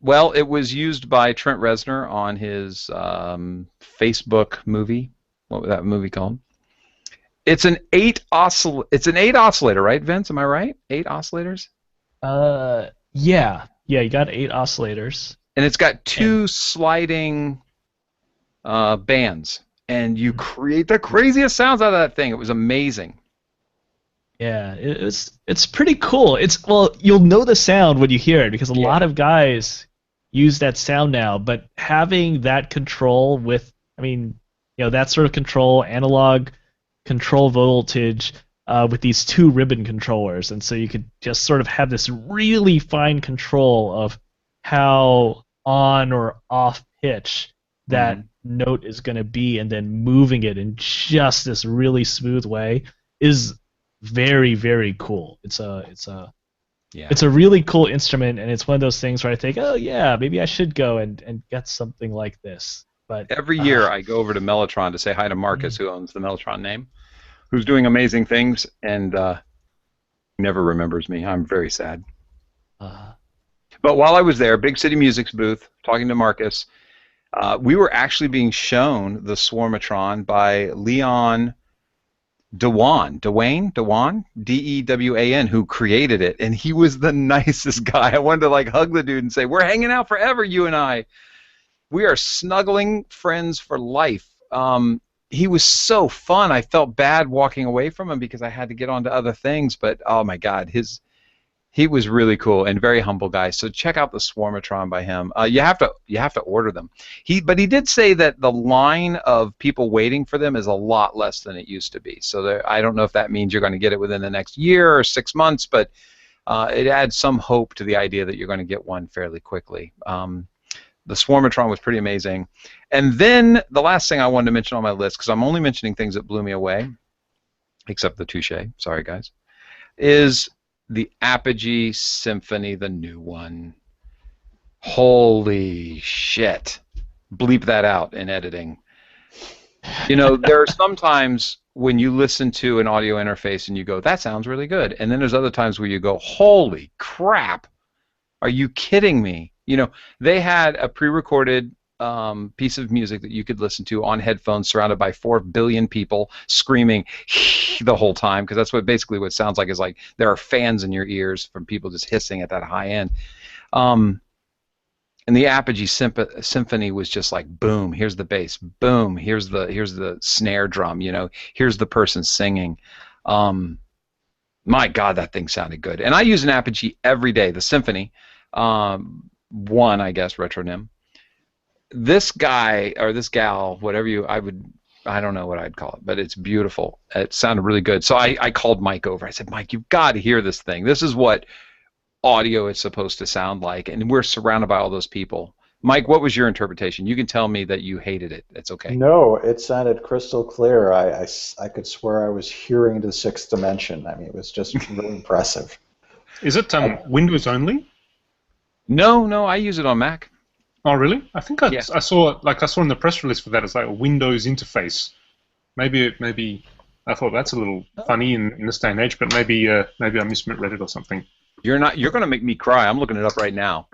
Well, it was used by Trent Reznor on his Facebook movie. What was that movie called? It's an eight oscillator, right, Vince? Am I right? 8 oscillators? Yeah. You got 8 oscillators. And it's got 2 sliding bands. And you create the craziest sounds out of that thing. It was amazing. Yeah, it's pretty cool. You'll know the sound when you hear it because a lot of guys use that sound now, but having that control that sort of control, analog control voltage with these 2 ribbon controllers, and so you could just sort of have this really fine control of how on or off pitch that note is going to be, and then moving it in just this really smooth way is very, very cool. It's a really cool instrument, and it's one of those things where I think, oh yeah, maybe I should go and get something like this. But every year I go over to Mellotron to say hi to Marcus, who owns the Mellotron name, who's doing amazing things, and never remembers me. I'm very sad. But while I was there, Big City Music's booth, talking to Marcus, we were actually being shown the Swarmatron by Leon Dewan, Dewan, who created it, and he was the nicest guy. I wanted to hug the dude and say, "We're hanging out forever, you and I. We are snuggling friends for life." He was so fun. I felt bad walking away from him because I had to get on to other things, but oh my God, he was really cool and very humble guy. So check out the Swarmatron by him. You have to order them. But he did say that the line of people waiting for them is a lot less than it used to be. So I don't know if that means you're going to get it within the next year or 6 months, but it adds some hope to the idea that you're going to get one fairly quickly. The Swarmatron was pretty amazing. And then the last thing I wanted to mention on my list, because I'm only mentioning things that blew me away, except the Touche, sorry guys, is the Apogee Symphony, the new one. Holy shit. Bleep that out in editing. There are some times when you listen to an audio interface and you go, that sounds really good. And then there's other times where you go, holy crap, are you kidding me? They had a pre-recorded piece of music that you could listen to on headphones surrounded by 4 billion people screaming the whole time, because that's basically what it sounds like, is like there are fans in your ears from people just hissing at that high end. And the Apogee Symphony was just like, boom, here's the bass, boom, here's the snare drum, here's the person singing. My God, that thing sounded good. And I use an Apogee every day, the Symphony. One, I guess, retronym. This guy or this gal, whatever I would I don't know what I'd call it, but it's beautiful. It sounded really good. So I called Mike over. I said, Mike, you've got to hear this thing. This is what audio is supposed to sound like, and we're surrounded by all those people. Mike, what was your interpretation? You can tell me that you hated it. It's okay. No, it sounded crystal clear. I could swear I was hearing the sixth dimension. I mean, it was just really impressive. Is it Windows only? No, I use it on Mac. Oh, really? I think I Yeah. saw in the press release for that, it's like a Windows interface. Maybe I thought that's a little funny in this day and age, but maybe I misread it or something. You're going to make me cry. I'm looking it up right now.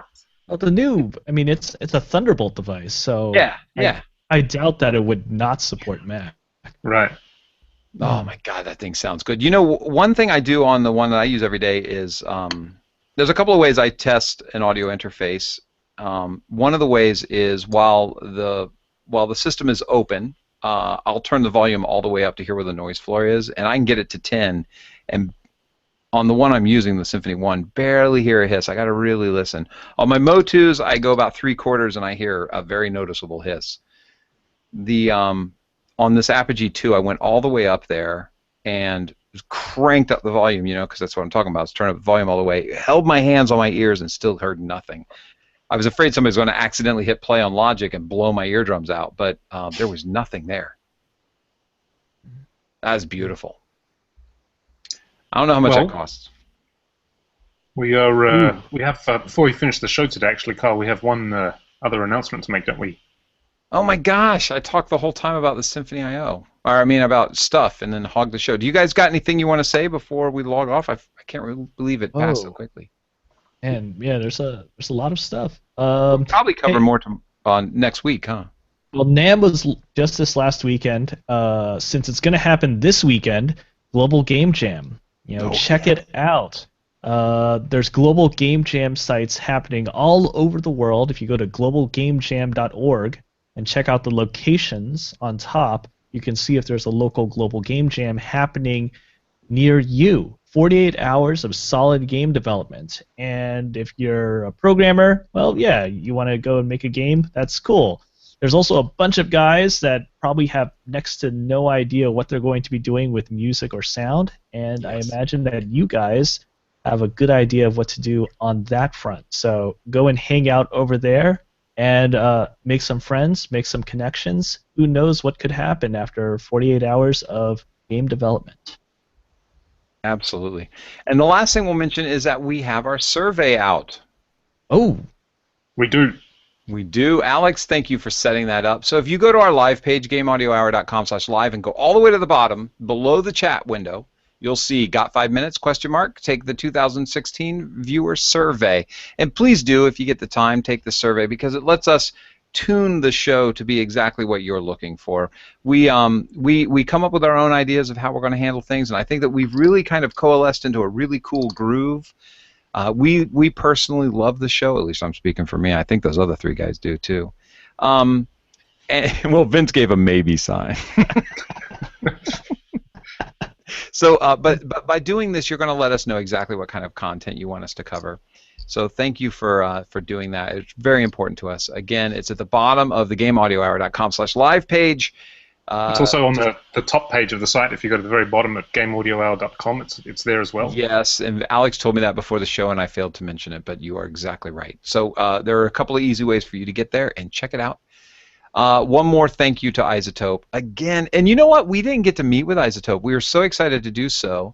Well, it's a Thunderbolt device, so Yeah. I doubt that it would not support Mac. Right. Oh my God, that thing sounds good. You know, one thing I do on the one that I use every day is there's a couple of ways I test an audio interface. One of the ways is while the system is open, I'll turn the volume all the way up to hear where the noise floor is, and I can get it to 10. And on the one I'm using, the Symphony 1, barely hear a hiss. I got to really listen. On my Motus, I go about 3/4 and I hear a very noticeable hiss. On this Apogee 2, I went all the way up there and cranked up the volume, because that's what I'm talking about. Is turn up the volume all the way. Held my hands on my ears and still heard nothing. I was afraid somebody was going to accidentally hit play on Logic and blow my eardrums out, but there was nothing there. That was beautiful. I don't know how much that costs. We are. We have before we finish the show today. Actually, Carl, we have one other announcement to make, don't we? Oh my gosh! I talked the whole time about the Symphony IO, or I mean about stuff, and then hog the show. Do you guys got anything you want to say before we log off? I can't really believe it passed so quickly. And yeah, there's a lot of stuff. We'll probably cover more on next week, huh? Well, NAMM was just this last weekend. Since it's going to happen this weekend, Global Game Jam. Check it out. There's Global Game Jam sites happening all over the world. If you go to globalgamejam.org and check out the locations on top, you can see if there's a local Global Game Jam happening near you. 48 hours of solid game development. And if you're a programmer, well, yeah, you want to go and make a game, that's cool. There's also a bunch of guys that probably have next to no idea what they're going to be doing with music or sound, and yes. I imagine that you guys have a good idea of what to do on that front. So go and hang out over there and make some friends, make some connections. Who knows what could happen after 48 hours of game development. Absolutely. And the last thing we'll mention is that we have our survey out. Oh. We do. We do. Alex, thank you for setting that up. So if you go to our live page, gameaudiohour.com/live, and go all the way to the bottom, below the chat window, you'll see Got 5 Minutes, ? Take the 2016 viewer survey. And please do, if you get the time, take the survey, because it lets us tune the show to be exactly what you're looking for. We come up with our own ideas of how we're going to handle things, and I think that we've really kind of coalesced into a really cool groove. We personally love the show, at least I'm speaking for me. I think those other three guys do too. And well, Vince gave a maybe sign. So, but by doing this, you're going to let us know exactly what kind of content you want us to cover. So thank you for doing that. It's very important to us. Again, it's at the bottom of the gameaudiohour.com/live page. It's also on the top page of the site. If you go to the very bottom at gameaudiohour.com, it's there as well. Yes, and Alex told me that before the show, and I failed to mention it, but you are exactly right. So there are a couple of easy ways for you to get there and check it out. One more thank you to Isotope. Again, and you know what? We didn't get to meet with Isotope. We were so excited to do so,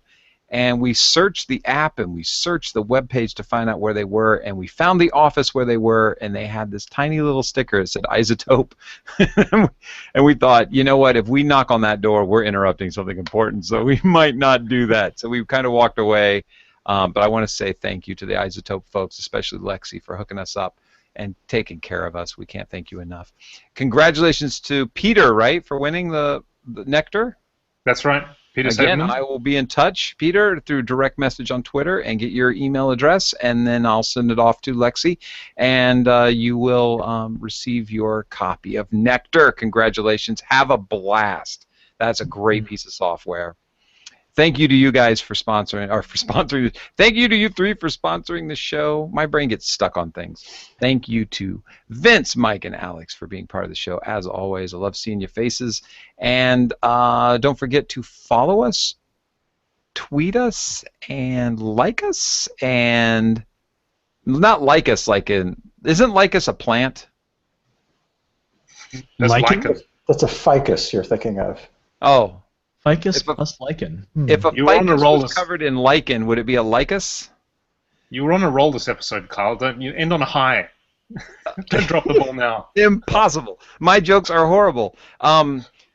and we searched the app and we searched the webpage to find out where they were, and we found the office where they were, and they had this tiny little sticker that said Isotope. And we thought, you know what, if we knock on that door, we're interrupting something important, so we might not do that. So we kind of walked away, but I want to say thank you to the Isotope folks, especially Lexi, for hooking us up and taking care of us. We can't thank you enough. Congratulations to Peter, right, for winning the Nectar? That's right. Again, I will be in touch, Peter, through direct message on Twitter and get your email address, and then I'll send it off to Lexi, and you will receive your copy of Nectar. Congratulations. Have a blast. That's a great piece of software. Thank you to you guys for sponsoring, or for sponsoring. Thank you to you three for sponsoring the show. My brain gets stuck on things. Thank you to Vince, Mike, and Alex for being part of the show. As always, I love seeing your faces. And don't forget to follow us, tweet us, and like us. And not like us like in, isn't like us a plant? That's Lichen? lichen. That's a ficus you're thinking of. Oh. Ficus If a- plus lichen. If a You were on a ficus roll was this- covered in lichen, would it be a licus? You were on a roll this episode, Carl. Don't you end on a high? Don't drop the ball now. Impossible. My jokes are horrible.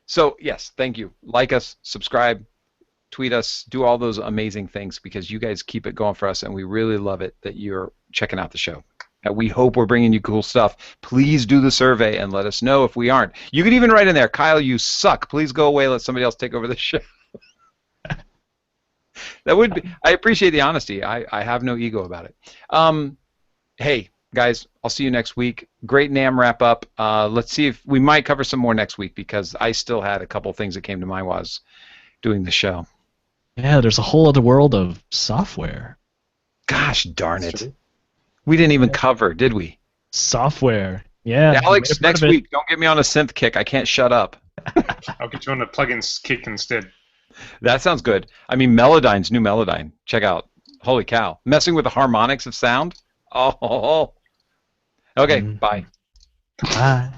So, yes, thank you. Like us, subscribe, tweet us, do all those amazing things because you guys keep it going for us, and we really love it that you're checking out the show. We hope we're bringing you cool stuff. Please do the survey and let us know if we aren't. You can even write in there, Kyle, you suck. Please go away. Let somebody else take over the show. That would be. I appreciate the honesty. I have no ego about it. Hey, guys, I'll see you next week. Great NAMM wrap up. Let's see if we might cover some more next week because I still had a couple things that came to mind while I was doing the show. Yeah, there's a whole other world of software. Gosh darn That's it. true. We didn't even cover, did we? Software. Yeah. Alex, made a part next of it. week, don't get me on a synth kick. I can't shut up. I'll get you on a plug-in kick instead. That sounds good. I mean, Melodyne's new Melodyne. Check out. Holy cow. Messing with the harmonics of sound? Oh. Okay, bye. Bye.